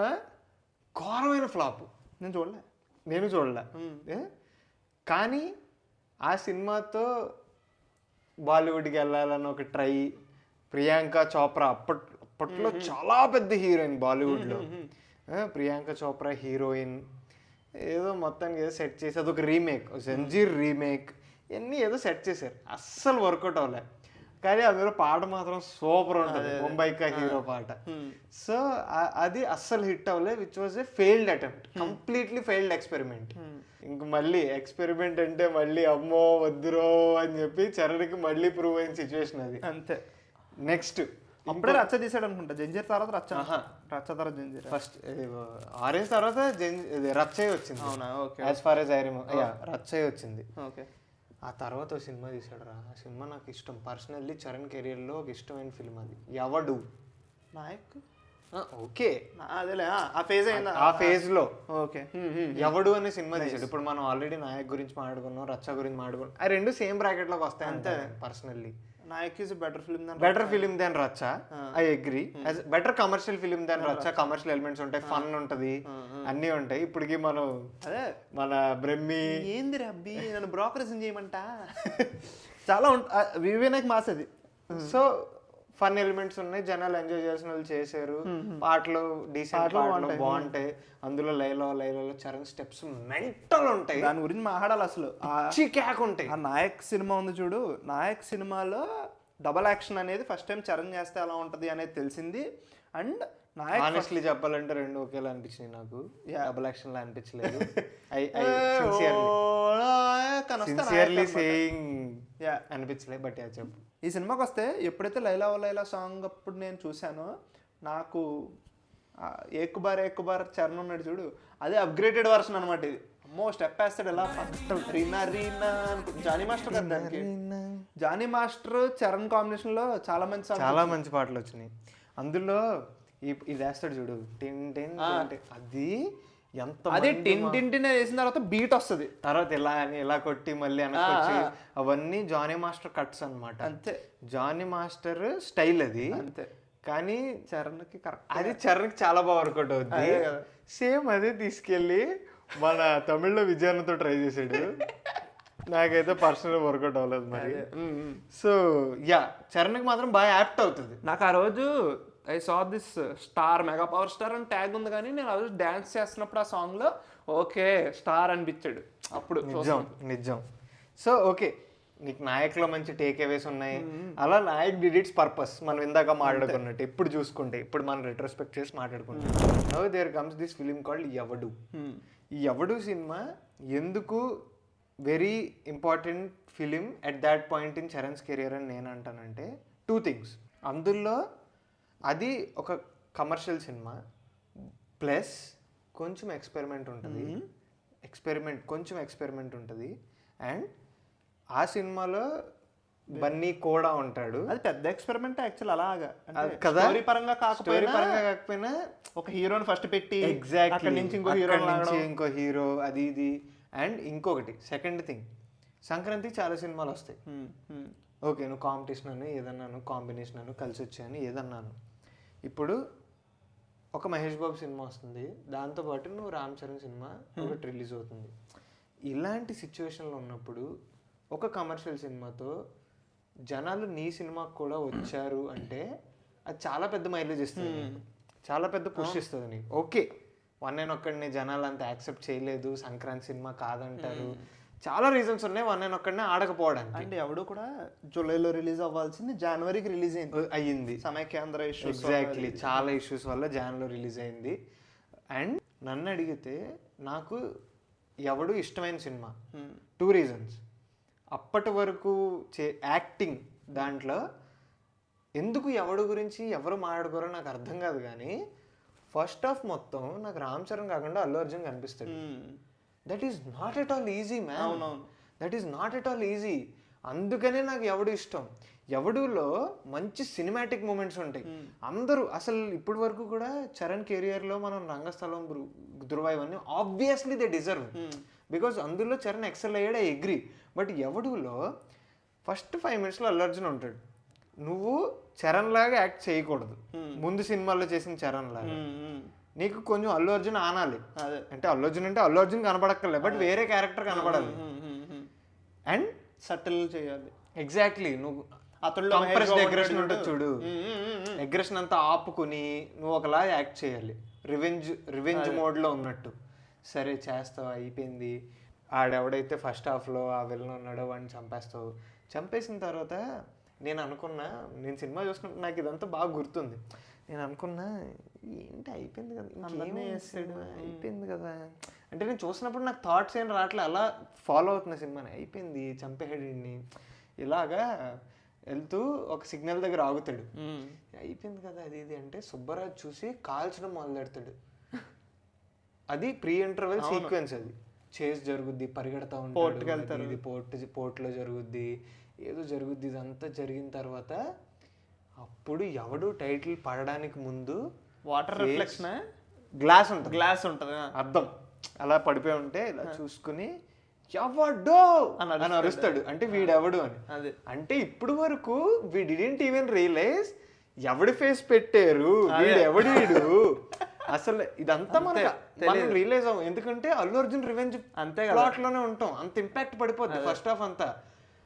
ఘోరమైన ఫ్లాప్. నేను చూడలే. కానీ ఆ సినిమాతో బాలీవుడ్కి వెళ్ళాలని ఒక ట్రై. ప్రియాంక చోప్రా అప్పట్లో చాలా పెద్ద హీరోయిన్ బాలీవుడ్లో. ప్రియాంక చోప్రా హీరోయిన్, ఏదో మొత్తానికి ఏదో సెట్ చేసి అదొక రీమేక్, జంజీర్ రీమేక్, ఇవన్నీ ఏదో సెట్ చేశారు. అస్సలు వర్కౌట్ అవ్వలే. కానీ అందులో పాట మాత్రం సూపర్ ఉంటుంది, ముంబైకా హీరో పాట. సో అది అస్సలు హిట్ అవ్వలేదు, which was a failed attempt, completely failed experiment. ఇంక మళ్ళీ ఎక్స్పెరిమెంట్ అంటే మళ్ళీ అమ్మో వద్దురో అని చెప్పి చరణ్కి మళ్ళీ ప్రూవ్ అయిన సిచ్యువేషన్ అది. అంతే. నెక్స్ట్ అప్పుడే రచ్చ తీసాడు అనుకుంటా, జంజీర్ తర్వాత రచ్చ, రచ్చ తర్వాత జంజీర్. ఫస్ట్ ఆరెంజ్ తర్వాత రచ్చయ్య వచ్చింది. అవునా? Okay. As far as I remember రచ్చయ్య వచ్చింది. ఓకే. ఆ తర్వాత ఒక సినిమా తీసాడు రా, ఆ సినిమా నాకు ఇష్టం పర్సనల్లీ, చరణ్ కెరియర్లో ఒక ఇష్టమైన ఫిల్మ్ అది, ఎవడు. నాయక్. ఓకే, అదేలే ఆ ఫేజ్ అయిందా? ఆ ఫేజ్ లో ఓకే. ఎవడు అనే సినిమా తీసాడు. ఇప్పుడు మనం ఆల్రెడీ నాయక్ గురించి మాట్లాడుకున్నాం, రచ్చ గురించి మాట్లాడుకున్నాం, ఆ రెండు సేమ్ బ్రాకెట్ లోకి వస్తాయి అంతే. Personally Nayak is better film than Racha, I agree. Better commercial film than Racha. Commercial elements ఉంటాయి, ఫన్ ఉంటది, అన్నీ ఉంటాయి. ఇప్పటికి మనం అదే మన బ్రహ్మి ఏంది రబ్బి నన్ను బ్రోకరేజ్ చేయమంట చాలా వివేక్ మాస్ అది. సో ఫన్ ఎలిమెంట్స్ ఉన్నాయి, జనాలు ఎంజాయ్ చేసిన వాళ్ళు చేశారు, పాటలు డీసెంట్ పాటలు బాగుంటాయి. అందులో లైలలో చరణ్ స్టెప్స్ మెంటల్ ఉంటాయి, దాని గురించి మాట్లాడాలి అసలు. క్యాక్ ఉంటాయి. ఆ నాయక్ సినిమా ఉంది చూడు, నాయక్ సినిమాలో డబల్ యాక్షన్ అనేది ఫస్ట్ టైం చరణ్ చేస్తే ఎలా ఉంటది అనేది తెలిసింది. అండ్ నాయక్ ఆనెస్ట్లీ చెప్పాలంటే రెండు ఒకేలా అనిపించినాయి నాకు, డబుల్ యాక్షన్ లా అనిపించలేదు. సిన్సియర్లీ సేయింగ్ అనిపించలేదు. బట్ చెప్పు, ఈ సినిమాకి వస్తే ఎప్పుడైతే లైలా ఓ లైలా సాంగ్ అప్పుడు నేను చూసానో నాకు ఏక్ బార్ చరణ్ ఉన్నాడు చూడు, అదే అప్గ్రేడెడ్ వర్షన్ అనమాట ఇది. అమ్మో స్టెప్ వేస్తాడు ఎలా, ఫస్ట్ రీనా రీనా జానీ మాస్టర్ కదా దానికి. జానీ మాస్టర్ చరణ్ కాంబినేషన్ లో చాలా మంచి పాటలు వచ్చినాయి. అందులో ఇది వేస్తాడు చూడు, టిన్ టిన్, అది ఎంత అదే టిన్ వేసిన తర్వాత బీట్ వస్తుంది, తర్వాత ఇలా అని ఇలా కొట్టి మళ్ళీ వెనక్కి, అవన్నీ జానీ మాస్టర్ కట్స్ అన్నమాట. అంతే, జానీ మాస్టర్ స్టైల్ అది. అంతే. కానీ చరణ్కి కరెక్ట్, అది చరణ్కి చాలా బాగా వర్కౌట్ అవుతుంది. సేమ్ అదే తీసుకెళ్ళి మన తమిళ్లో విజయాన్నతో ట్రై చేసాడు, నాకైతే పర్సనల్ వర్కౌట్ అవ్వలేదు మరి. సో యా, చరణ్కి మాత్రం బాగా యాప్ట్ అవుతుంది. నాకు ఆ రోజు I saw this star, mega power star అని ట్యాగ్ ఉంది, కానీ నేను ఆ రోజు డాన్స్ చేస్తున్నప్పుడు ఆ సాంగ్ లో ఓకే స్టార్ అనిపించాడు అప్పుడు. నిజం. సో ఓకే, నీకు నాయక్లో మంచి టేక్ అవేస్ ఉన్నాయి. అలా నాయక్ డిడ్ ఇట్స్ పర్పస్, మనం ఇందాక మాట్లాడుకున్నట్టు. ఇప్పుడు చూసుకుంటే, ఇప్పుడు మనం రెట్రోస్పెక్ట్ చేసి మాట్లాడుకుంటాం. Now there comes this film called Yevadu. ఈ ఎవడు సినిమా ఎందుకు very important film at that point in Charan's career అని నేను అంటానంటే, 2 things. అందులో అది ఒక కమర్షియల్ సినిమా, ప్లస్ కొంచెం ఎక్స్పెరిమెంట్ ఉంటుంది. అండ్ ఆ సినిమాలో బన్నీ కూడా ఉంటాడు. అది పెద్ద ఎక్స్పెరిమెంట్ యాక్చువల్, అలాగా కదా, స్టోరీ పరంగా కాకపోయినా ఒక హీరోని ఫస్ట్ పెట్టి ఎగ్జాక్ట్లీ నుంచి ఇంకో హీరో అది ఇది. అండ్ ఇంకొకటి సెకండ్ థింగ్, సంక్రాంతి చాలా సినిమాలు వస్తాయి. ఓకే, నువ్వు కాంపిటీషన్ అని ఏదన్నాను, కాంబినేషన్ అని, కలిసి వచ్చాయని ఏదన్నాను. ఇప్పుడు ఒక మహేష్ బాబు సినిమా వస్తుంది, దాంతోపాటు నువ్వు రామ్ చరణ్ సినిమా ఒకటి రిలీజ్ అవుతుంది. ఇలాంటి సిచ్యువేషన్లో ఉన్నప్పుడు ఒక కమర్షియల్ సినిమాతో జనాలు నీ సినిమాకు కూడా వచ్చారు అంటే అది చాలా పెద్ద మైలేజ్ ఇస్తుంది, చాలా పెద్ద పుష్ ఇస్తుంది నీకు. ఓకే, వన్ అండ్ ఒక్కడిని జనాలు అంత యాక్సెప్ట్ చేయలేదు, సంక్రాంతి సినిమా కాదంటారు, చాలా రీజన్స్ ఉన్నాయి వన్ అండ్ ఒక్కడినే ఆడకపోవడానికి. అంటే ఎవడు కూడా జూలైలో రిలీజ్ అవ్వాల్సింది జనవరికి రిలీజ్ అయ్యింది, సమైక్యాంధ్ర ఇష్యూస్. ఎగ్జాక్ట్లీ, చాలా ఇష్యూస్ వల్ల జాన్లో రిలీజ్ అయింది. అండ్ నన్ను అడిగితే నాకు ఎవడు ఇష్టమైన సినిమా, 2 reasons. అప్పటి వరకు యాక్టింగ్ దాంట్లో ఎందుకు ఎవడు గురించి ఎవరు మాట్లాడుకోరో నాకు అర్థం కాదు, కానీ ఫస్ట్ హాఫ్ మొత్తం నాకు రామ్ చరణ్ కాకుండా అల్లు అర్జున్ కనిపిస్తాడు. That is not at all easy man, that is not at all easy. అందుకనే నాకు ఎవడు ఇష్టం. ఎవడులో మంచి సినిమాటిక్ మూమెంట్స్ ఉంటాయి. అందరూ అసలు ఇప్పటి వరకు కూడా చరణ్ కెరియర్లో మనం రంగస్థలం, ధృవ ఇవన్నీ ఆబ్వియస్లీ దే డిజర్వ్, బికాజ్ అందులో చరణ్ ఎక్సెల్ అయ్యాడు, ఐ అగ్రీ. బట్ ఎవడులో ఫస్ట్ 5 minutesలో అల్లు అర్జున్ ఉంటాడు. నువ్వు చరణ్ లాగా యాక్ట్ చేయకూడదు, ముందు సినిమాల్లో చేసిన చరణ్ లాగా. నీకు కొంచెం అల్లు అర్జున్ ఆనాలి, అంటే అల్లు అర్జున్ కనపడక్కర్లే, బట్ వేరే క్యారెక్టర్ కనపడాలి. అండ్ సటిల్ చేయాలి. ఎగ్జాక్ట్లీ, నువ్వు అతను అగ్రెషన్ ఉంటుంది చూడు, అగ్రెషన్ అంతా ఆపుకుని నువ్వు ఒకలా యాక్ట్ చేయాలి, రివెంజ్ మోడ్లో ఉన్నట్టు. సరే చేస్తావు, అయిపోయింది. ఆడెవడైతే ఫస్ట్ హాఫ్లో ఆ విలన్ ఉన్నాడో వాడిని చంపేస్తావు. చంపేసిన తర్వాత నేను అనుకున్నా, నేను సినిమా చూసుకుంటే నాకు ఇదంతా బాగా గుర్తుంది. నేను అనుకున్నా ఏంటి అయిపోయింది కదా, ఇంకేం చేస్తాడు, అయిపోయింది కదా అంటే నేను చూసినప్పుడు నాకు థాట్స్ ఏం రావట్లే, అలా ఫాలో అవుతున్న సినిమాని. అయిపోయింది, చంపేహెడ్ని ఇలాగా వెళ్తూ ఒక సిగ్నల్ దగ్గర ఆగుతాడు, అయిపోయింది కదా అది ఇది అంటే సుబ్బరాజ్ చూసి కాల్చడం మొదలెడతాడు. అది ప్రీ ఇంటర్వెల్ సీక్వెన్స్, అది చేస్ జరుగుద్ది, పరిగెడతా ఉంటాడు, ఇది పోర్ట్లో జరుగుద్ది, ఏదో జరుగుద్ది. ఇదంతా జరిగిన తర్వాత అప్పుడు ఎవడు టైటిల్ పడడానికి ముందు వాటర్ రిఫ్లెక్షన్ గ్లాస్ ఉంటుంది అర్థం అలా పడిపోయి ఉంటే ఇలా చూసుకుని ఎవడో అని అరుస్తాడు, అంటే వీడెవడు అని. అంటే ఇప్పుడు వరకు వీ డిడెంట్ ఈవెన్ రియలైజ్ ఎవడి ఫేస్ పెట్టారు, వీడెవడు వీడు అసలు. ఇదంతా మనం రియలైజ్ అవ్వం, ఎందుకంటే అల్లు అర్జున్ రివెంజ్ అంతే ప్లాట్ లోనే ఉంటాం, అంత ఇంపాక్ట్ పడిపోద్ది ఫస్ట్ హాఫ్ అంతా.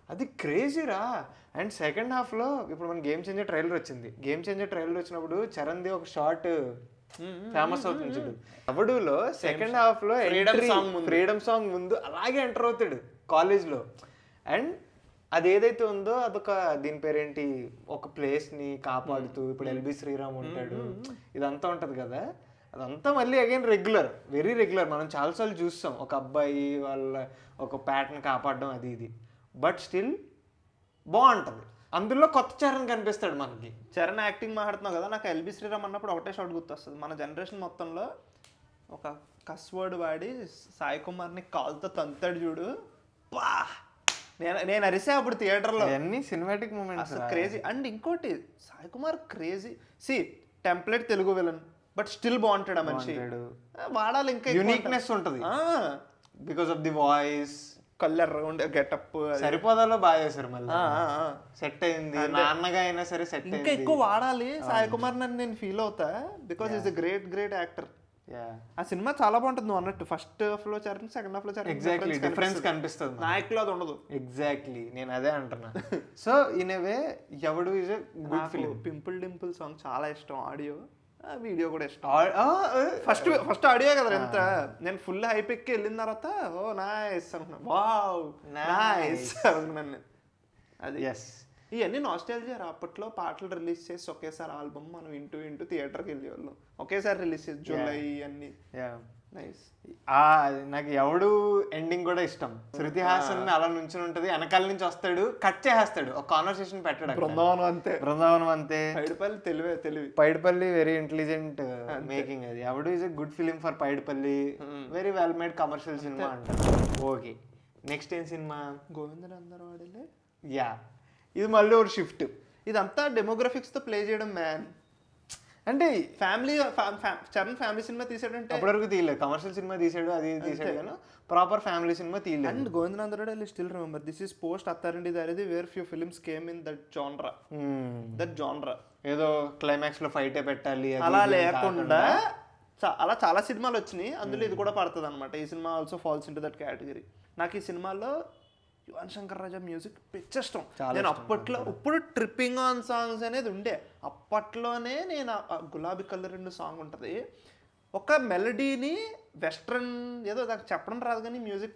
అది క్రేజీరా. అండ్ సెకండ్ హాఫ్ లో ఇప్పుడు మన గేమ్ చేంజర్ ట్రైలర్ వచ్చింది. గేమ్ చేంజర్ ట్రైలర్ వచ్చినప్పుడు చరణ్ది ఒక షార్ట్ ఫేమస్ అవుతుంది చూడు, ఎవడులో సెకండ్ హాఫ్ లో ఫ్రీడమ్ సాంగ్ ముందు అలాగే ఎంటర్ అవుతాడు కాలేజ్ లో. అండ్ అది ఏదైతే ఉందో అదొక దీని పేరేంటి, ఒక ప్లేస్ ని కాపాడుతూ, ఇప్పుడు ఎల్బి శ్రీరామ్ ఉంటాడు, ఇదంతా ఉంటది కదా, అదంతా మళ్ళీ అగైన్ రెగ్యులర్, వెరీ రెగ్యులర్. మనం చాలాసార్లు చూస్తాం ఒక అబ్బాయి వాళ్ళ ఒక ప్యాటర్న్ కాపాడడం అది ఇది, బట్ స్టిల్ బాగుంటది. అందులో కొత్త చరణ్ కనిపిస్తాడు మనకి. చరణ్ యాక్టింగ్ మాట్లాడుతున్నావు కదా, నాకు ఎల్బి శ్రీరామ్ అన్నప్పుడు ఒకటే షాట్ గుర్తొస్తుంది. మన జనరేషన్ మొత్తంలో ఒక కస్వర్డ్ వాడి సాయి కుమార్ని కాల్తో తంతాడు చూడు, పా నేను అరిసే అప్పుడు థియేటర్లో. అన్ని సినిమాటిక్ మూమెంట్స్ క్రేజీ. అండ్ ఇంకోటి సాయి కుమార్ క్రేజీ, సి template Telugu villain but still బాగుంటాడు ఆ మనిషి, వాడాలి ఇంకా యూనిక్నెస్ ఉంటుంది because of the voice, colour getup సరిపోదాలో బాగా చేశారు, మళ్ళీ సెట్ అయింది. నాన్నగా అయినా సరే సెట్ అయింది. ఇంకా ఎక్కువ వాడాలి సాయి కుమార్ నన్ను నేను ఫీల్ అవుతా, because is a great actor. ఆ సినిమా చాలా బాగుంటుంది నువ్వు అన్నట్టు. ఫస్ట్ హాఫ్ లో చరణ్, సెకండ్ హాఫ్ లో చరణ్, ఎగ్జాక్ట్లీ డిఫరెన్స్ కనిపిస్తుంది. నాయకులో అది ఉండదు. ఎగ్జాక్ట్లీ నేను అదే అంటున్నా. సో ఇన్ ఏ వే ఎవడు is a good film. Pimple Dimple song చాలా ఇష్టం, ఆడియో వీడియో కూడా ఇష్టం. ఫస్ట్ ఆడియో కదా ఎంత, నేను ఫుల్ హైప్ ఎక్కి వెళ్ళిన తర్వాత ఓ నైస్ అనుకున్నా, వావ్ నైస్ అనుకున్నాను. అది ఇవన్నీ నాస్టాల్జియా. అప్పట్లో పాటలు రిలీజ్ చేసి ఒకేసారి ఆల్బమ్ మనం ఇంటూ థియేటర్కి వెళ్ళేవాళ్ళం, ఒకేసారి రిలీజ్ చేసి జూలై అన్ని. నైస్. నాకు ఎవడు ఎండింగ్ కూడా ఇష్టం. శృతి హాసన్ అలా నుంచి ఉంటది, వెనకాల నుంచి వస్తాడు, కట్ చేసేస్తాడు, ఒక కాన్వర్సేషన్ పెట్టాడు. బృందావనం అంతే. Paidipalli very intelligent making. అది Yevadu is a good film for Paidipalli, very well made commercial సినిమా అంటారు. ఓకే, నెక్స్ట్ ఏం సినిమా? గోవిందుడు అందరూ వాడలే. యా, ఇది మళ్ళీ ఒక షిఫ్ట్. ఇదంతా డెమోగ్రఫిక్స్ తో ప్లే చేయడం మ్యాన్. అంటే ఫ్యామిలీ చరణ్ ఫ్యామిలీ సినిమా తీసాడంటే అప్పటివరకు తీయలేదు, కమర్షియల్ సినిమా తీసాడు, అది తీసాడు కానీ ప్రాపర్ ఫ్యామిలీ సినిమా తీయలేదు. అండ్ గోవిందనందరెడ్డి I still remember this is post అత్తారింటి దారిది where few films came in that genre. ఏదో క్లైమాక్స్ లో ఫైటే పెట్టాలి అలా లేకుండా అలా చాలా సినిమాలు వచ్చినాయి, అందులో ఇది కూడా పడుతుంది అనమాట. ఈ సినిమా also falls into that category. నాకు ఈ సినిమాలో యువన్ శంకర్ రాజా మ్యూజిక్ పిచ్చిష్టం. నేను అప్పట్లో, ఇప్పుడు ట్రిప్పింగ్ ఆన్ సాంగ్స్ అనేది ఉండే, అప్పట్లోనే నేను గులాబీ కలర్ 2 సాంగ్ ఉంటుంది, ఒక మెలడీని వెస్ట్రన్ ఏదో నాకు చెప్పడం రాదు కానీ మ్యూజిక్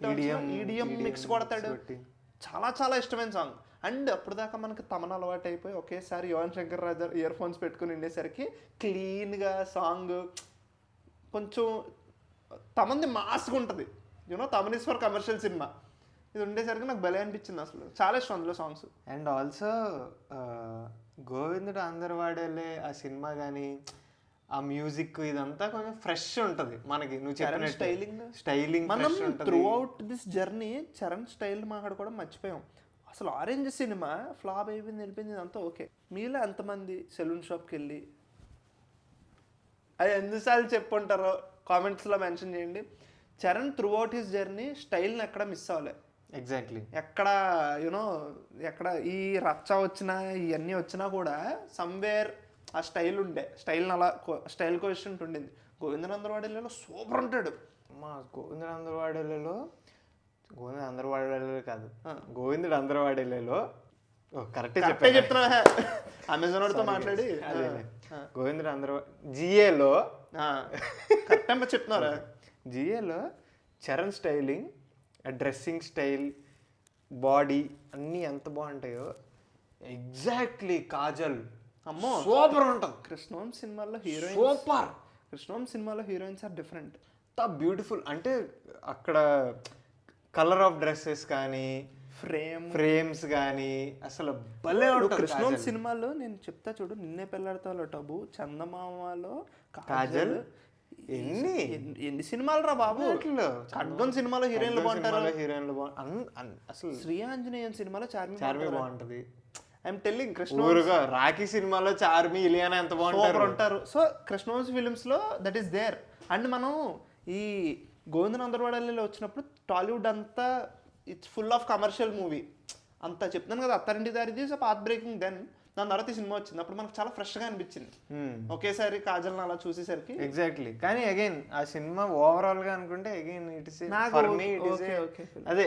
ఈడిఎం మిక్స్ కొడతాడు, చాలా ఇష్టమైన సాంగ్. అండ్ అప్పుడు దాకా మనకి తమన అలవాటు అయిపోయి ఒకేసారి యువన్ శంకర్ రాజా ఇయర్ ఫోన్స్ పెట్టుకుని ఉండేసరికి క్లీన్గా సాంగ్ కొంచెం తమంది మాస్గా ఉంటుంది, you know Thaman is for commercial cinema. ఇది ఉండేసరికి నాకు భలే అనిపించింది, అసలు చాలా ఇష్టం అందులో సాంగ్స్. అండ్ ఆల్సో గోవిందుడు అందరు వాడేలే ఆ సినిమా కానీ ఆ మ్యూజిక్ ఇదంతా కొంచెం ఫ్రెష్ ఉంటుంది మనకి. నువ్వు చెప్పిన స్టైలింగ్ మనం through out this journey Charan style మాట్లాడుకోవడం మర్చిపోయాం. అసలు ఆరెంజ్ సినిమా ఫ్లాప్ అయిపోయింది, వెళ్ళిపోయింది, ఇదంతా ఓకే. మీలో ఎంతమంది సెలూన్ షాప్కి వెళ్ళి అది ఎన్నిసార్లు చెప్పుంటారో కామెంట్స్లో మెన్షన్ చేయండి. Charan through out his journey స్టైల్ని ఎక్కడ మిస్ అవ్వలే. ఎగ్జాక్ట్లీ. ఎక్కడ యూనో ఎక్కడ ఈ రచ్చ వచ్చినా ఇవన్నీ వచ్చినా కూడా సమ్వేర్ ఆ స్టైల్ ఉండే, స్టైల్ని అలా స్టైల్ కోషెంట్ ఉండింది. గోవిందనందరవాడేలో సూపర్ ఉంటాడు. మా గోవిందుడు అందరవాడేలో కాదు, గోవిందుడు అందరవాడేలో కరెక్టే చెప్తున్నా, అమెజాన్ వాడితో మాట్లాడి గోవిందుడు అందరూ జిఏలో కరెక్ట్ చెప్తున్నారా. జిఏలో Charan styling, dressing style, body అన్నీ ఎంత బాగుంటాయో ఎగ్జాక్ట్లీ కాజల్ అమ్మో సూపర్ ఉంటుంది. కృష్ణవం సినిమాలో హీరోయిన్ సూపర్. కృష్ణవం సినిమాలో హీరోయిన్స్ ఆర్ డిఫరెంట్. బ్యూటిఫుల్ అంటే అక్కడ కలర్ ఆఫ్ డ్రెస్సెస్ కానీ ఫ్రేమ్స్ కానీ అసలు భలే ఉంటుంది. కృష్ణవం సినిమాలో నేను చెప్తా చూడు, నిన్నే పెళ్ళాడతాలో టబు, చందమామలో కాజల్, ఎన్ని సినిమాలు రా బాబు. ఖడ్గం సినిమాలో హీరోయిన్లు బాగుంటారు, హీరోయిన్లు అసలు శ్రీ ఆంజనేయం సినిమాలో చార్మి బాగుంటది. ఐఎమ్ టెల్లింగ్ కృష్ణ రాఖీ సినిమాలో చార్మి ఇలియానా ఎంత బాగుంటారు ఉంటారు. సో కృష్ణవంశ ఫిలిమ్స్ లో దట్ ఈస్ దేర్. అండ్ మనం ఈ గోవిందనందరవాడలో వచ్చినప్పుడు టాలీవుడ్ అంతా it's full of commercial movie అంతా చెప్తాను కదా. అత్తారింటి దారిది సో పాత్ బ్రేకింగ్. దెన్ దాని తర్వాత ఈ సినిమా వచ్చింది, అప్పుడు మనకు చాలా ఫ్రెష్గా అనిపించింది ఒకేసారి కాజల్ని అలా చూసేసరికి. ఎగ్జాక్ట్లీ. కానీ అగైన్ ఆ సినిమా ఓవరాల్ గా అనుకుంటే again it is for me it is అదే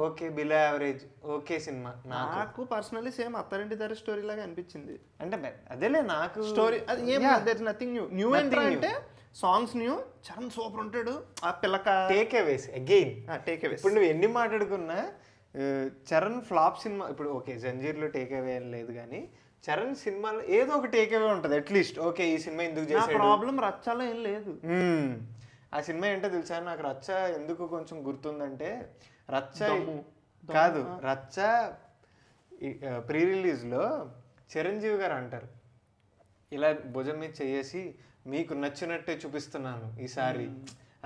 okay below average okay cinema. నాకు personally same Attarinti Dari story లాగా అనిపించింది. అంటే అదేలే నాకు స్టోరీ అది ఏం నథింగ్ న్యూ ఎంట్రీ అంటే సాంగ్స్ న్యూ. చరణ్ సూపర్ ఉంటాడు. ఆ పిల్లక టేక్ అవేస్ అగైన్ టేక్ అవేస్. ఇప్పుడు నువ్వు ఎన్ని మాట్లాడుకున్నా చరణ్ ఫ్లాప్ సినిమా ఇప్పుడు ఓకే జంజీర్లో టేక్ అవే అని లేదు కానీ చరణ్ సినిమాలో ఏదో ఒక టేక్ అవే ఉంటుంది అట్లీస్ట్. ఓకే ఈ సినిమా ఎందుకు చేసాడు, ప్రాబ్లం రచ్చలో ఏం లేదు. ఆ సినిమా ఏంటో తెలుసా నాకు రచ్చ ఎందుకు కొంచెం గుర్తుందంటే రచ్చ కాదు రచ్చ ప్రీ రిలీజ్లో చిరంజీవి గారు అంటారు ఇలా భుజం మీద చేసి మీకు నచ్చినట్టే చూపిస్తున్నాను ఈసారి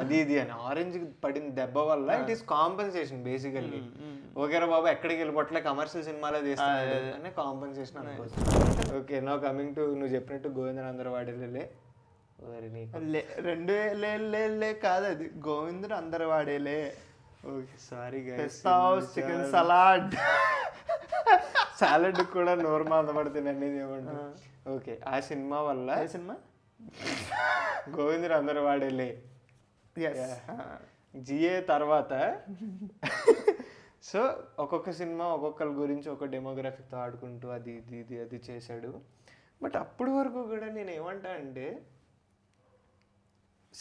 అది ఇది అని. ఆరెంజ్ పడిన దెబ్బ వల్ల ఇట్ ఈస్ కాంపెన్సేషన్ బేసికల్లీ. ఓకేరా బాబు ఎక్కడికి వెళ్ళిపోట్లే కమర్షియల్ సినిమాలో చేస్తున్నాడు అనే కాంపెన్సేషన్ అనుకోవచ్చు. ఓకే నో కమింగ్ టు నువ్వు చెప్పినట్టు గోవిందరావు అందరూ వాడేలే కాదు అది Govindudu Andaru Vaadele. Okay sorry chicken salad salad కూడా నోరు మాందపడుతుంది అనేది ఏమంటారు. ఓకే ఆ సినిమా వల్ల సినిమా గోవిందుడు అందరు వాడేలే జిఏ తర్వాత సో ఒక్కొక్క సినిమా ఒక్కొక్కరి గురించి ఒక డెమోగ్రఫీతో ఆడుకుంటూ అది ఇది అది చేశాడు. బట్ అప్పటి వరకు కూడా నేను ఏమంటా అంటే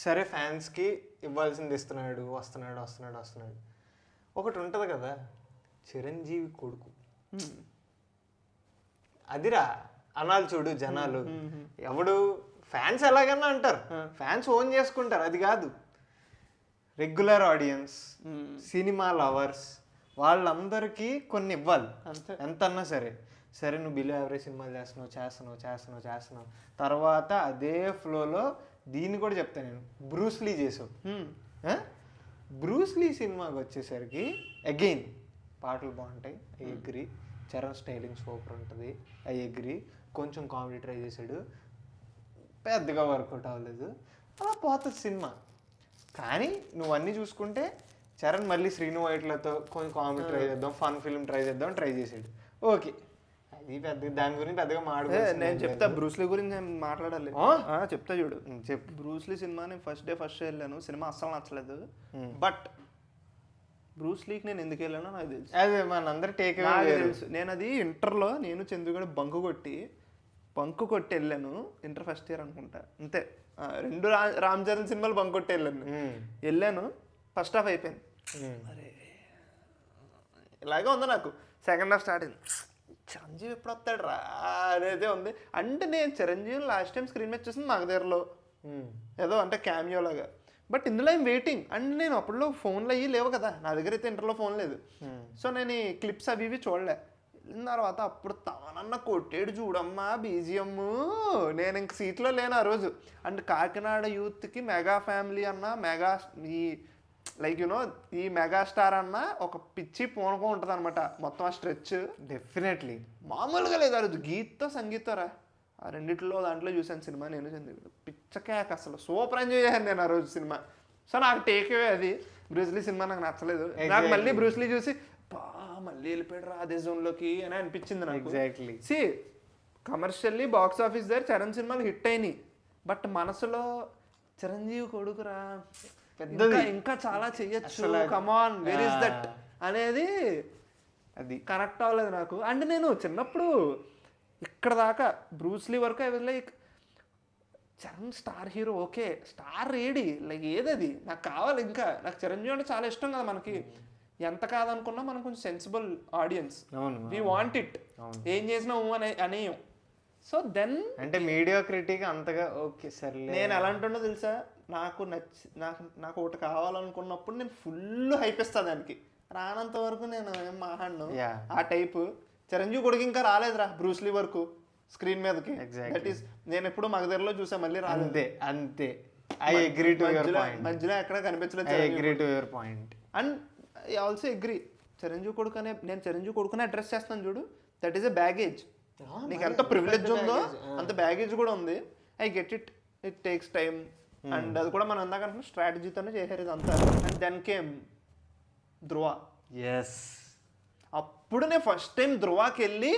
సరే ఫ్యాన్స్కి ఇవ్వాల్సింది ఇస్తున్నాడు, వస్తున్నాడు. ఒకటి ఉంటుంది కదా చిరంజీవి కొడుకు అదిరా అనాలి చూడు జనాలు. ఎవడు ఫ్యాన్స్ ఎలాగన్నా అంటారు, ఫ్యాన్స్ ఓన్ చేసుకుంటారు, అది కాదు. రెగ్యులర్ ఆడియన్స్ సినిమా లవర్స్ వాళ్ళందరికీ కొన్ని ఇవ్వాలి ఎంతన్నా సరే. సరే నువ్వు బిలో యావరేజ్ సినిమాలు చేస్తున్నావు తర్వాత అదే ఫ్లోలో దీన్ని కూడా చెప్తాను నేను. బ్రూస్లీ చేసావు. బ్రూస్లీ సినిమాకి వచ్చేసరికి అగైన్ పాటలు బాగుంటాయి, I agree. Charan styling super ఉంటుంది, ఐ అగ్రీ. కొంచెం కామెడీ ట్రై చేశాడు, పెద్దగా వర్కౌట్ అవ్వలేదు, అలా పోతుంది సినిమా. కానీ నువ్వు అన్నీ చూసుకుంటే చరణ్ మళ్ళీ శ్రీను వైట్లతో కొంచెం కామెడీ ట్రై చేద్దాం, ఫన్ ఫిల్మ్ ట్రై చేసాడు. ఓకే అది పెద్ద దాని గురించి పెద్దగా మాట్లాడు. నేను చెప్తా బ్రూస్లీ గురించి నేను మాట్లాడాలి. చెప్తా చూడు చెప్పు. బ్రూస్లీ సినిమా నేను ఫస్ట్ డే వెళ్ళాను, సినిమా అస్సలు నచ్చలేదు. బట్ బ్రూస్లీకి నేను ఎందుకు వెళ్ళానో నాకు తెలుసు. అదే మనందరూ టేక్ తెలుసు. నేను అది ఇంటర్లో నేను చందుగడ బంకు కొట్టి వెళ్ళాను. ఇంటర్ ఫస్ట్ ఇయర్ అనుకుంటా అంతే. 2 రామ్ చరణ్ సినిమాలు బంక్ కొట్టి వెళ్ళాను. ఫస్ట్ హాఫ్ అయిపోయింది, అరే ఇలాగే ఉంది. నాకు సెకండ్ హాఫ్ స్టార్ట్ అయింది, చిరంజీవి ఎప్పుడు వస్తాడు రా అనేది ఉంది. అంటే నేను చిరంజీవి లాస్ట్ టైం స్క్రీన్ మీద చూసింది మగధీరలో ఏదో అంటే క్యామియో లాగా. బట్ ఇందులో ఏం వెయిటింగ్. అండ్ నేను అప్పుడులో ఫోన్లు అయ్యి లేవు కదా నా దగ్గర, అయితే ఇంటర్లో ఫోన్ లేదు. సో నేను ఈ క్లిప్స్ అవి ఇవి చూడలే. వెళ్ళిన తర్వాత అప్పుడు తమనన్న కొట్టేడు చూడమ్మా బీజిఎం. నేను ఇంక సీట్లో లేను ఆ రోజు. అండ్ కాకినాడ యూత్కి మెగా ఫ్యామిలీ అన్న మెగా ఈ లైక్ యూనో ఈ మెగాస్టార్ అన్న ఒక పిచ్చి పూనకం ఉంటుంది అనమాట మొత్తం ఆ స్ట్రెచ్. డెఫినెట్లీ మామూలుగా లేదు ఆ రోజు. గీత్తో సంగీతరా ఆ రెండిట్లో దాంట్లో చూసాను సినిమా. నేను చంద్రుడు పిచ్చకేక అసలు సూపర్ ఎంజాయ్ చేశాను నేను ఆ రోజు సినిమా. సో నాకు టేక్ అవే అది. బ్రూస్లీ సినిమా నాకు నచ్చలేదు. నాకు మళ్ళీ బ్రూస్లీ చూసి మళ్ళీ వెళ్ళిపోయాడు రా అదే జోన్లోకి అని అనిపించింది నాకు. Exactly. See commercially box office దగ్గర చరణ్ సినిమాలు హిట్ అయినాయి. బట్ మనసులో చిరంజీవి కొడుకురా ఇంకా చాలా చెయ్యొచ్చు, కమాన్ వేర్ ఇస్ దట్ అనేది అది కనెక్ట్ అవ్వలేదు నాకు. అండ్ నేను చిన్నప్పుడు ఇక్కడ దాకా బ్రూస్లీ వరకు I was like Charan star hero, okay star ఏడి లైక్ ఏదది నాకు కావాలి. ఇంకా నాకు చిరంజీవి అంటే చాలా ఇష్టం కదా మనకి. ఎంత కాదనుకున్నా మనం కొంచెం సెన్సిబుల్ ఆడియన్స్, అవును, వీ వాంట్ ఇట్, ఏం చేసినా అనేయం. సో దెన్ అంటే మీడియా క్రిటిక్ అంతగా ఓకే సర్లే. నేను ఎలా అంటుండో తెలుసా, నాకు నాకు ఒకటి కావాలనుకున్నప్పుడు నేను ఫుల్ హైప్ ఇస్తాను దానికి, రానంత వరకు నేను ఏం మాట్లాడను. ఆ టైపు. చిరంజీవి కొడుకు ఇంకా రాలేదురా బ్రూస్లీ వరకు స్క్రీన్ మీదకి. దట్ ఈస్ నేను ఎప్పుడు మగధరలో చూసా, మళ్ళీ రాలేదు. అంతే I agree to your point. మధ్యలో ఎక్కడ కనిపించలేదు. I agree to your point. And I also agree, Chiranjeevi కొడుకు నేను చిరంజీవి కొడుకునే అడ్రస్ చేస్తాను చూడు, దట్ ఈస్ ఎ బ్యాగేజ్. నీకు ఎంత ప్రివిలేజ్ ఉందో అంత బ్యాగేజ్ కూడా ఉంది. I get it, it takes time. And అది కూడా మనం ఇందాక స్ట్రాటజీతోనే చేశారు ఇదంతా. And then came Dhruva. Yes, అప్పుడు నేను ఫస్ట్ టైం ధ్రువకి వెళ్ళి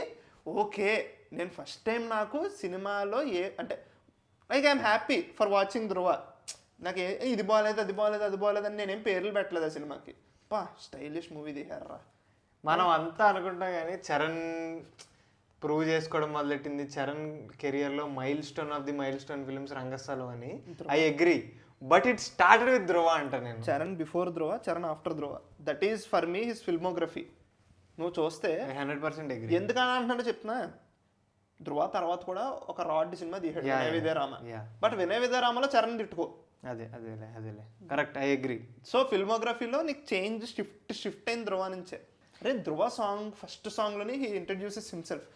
ఓకే, నేను ఫస్ట్ టైం నాకు సినిమాలో అంటే like I'm happy for watching Dhruva. నాకు ఇది బాగాలేదు అది బాగాలేదు అది బాగాలేదు అని నేనేం పేర్లు పెట్టలేదు ఆ సినిమాకి. స్టైలిష్ మూవీ తీశారా. మనం అంతా అనుకుంటాం కానీ చరణ్ ప్రూవ్ చేసుకోవడం మొదలెట్టింది. చరణ్ కెరియర్లో milestone of the milestone films Rangasthalam అని. I agree, but it started with Dhruva అంట నేను. Charan before Dhruva, Charan after Dhruva. That is for me his filmography. నువ్వు చూస్తే 100% అగ్రీ. ఎందుకని అంటున్నా చెప్తున్నా, ధ్రువ తర్వాత కూడా ఒక రాడ్ సినిమా తీసాడు వినయ విజయరామ. బట్ వినయ విజయరామలో చరణ్ తిట్టుకో. అదేలే కరెక్ట్, ఐ అగ్రీ. సో ఫిల్మోగ్రఫీలో నీకు చేంజ్ షిఫ్ట్ అయిన ధ్రువ నుంచే. అరే ధ్రువ సాంగ్ ఫస్ట్ సాంగ్లోని హీ ఇంట్రడ్యూసెస్ హిమ్సెల్ఫ్.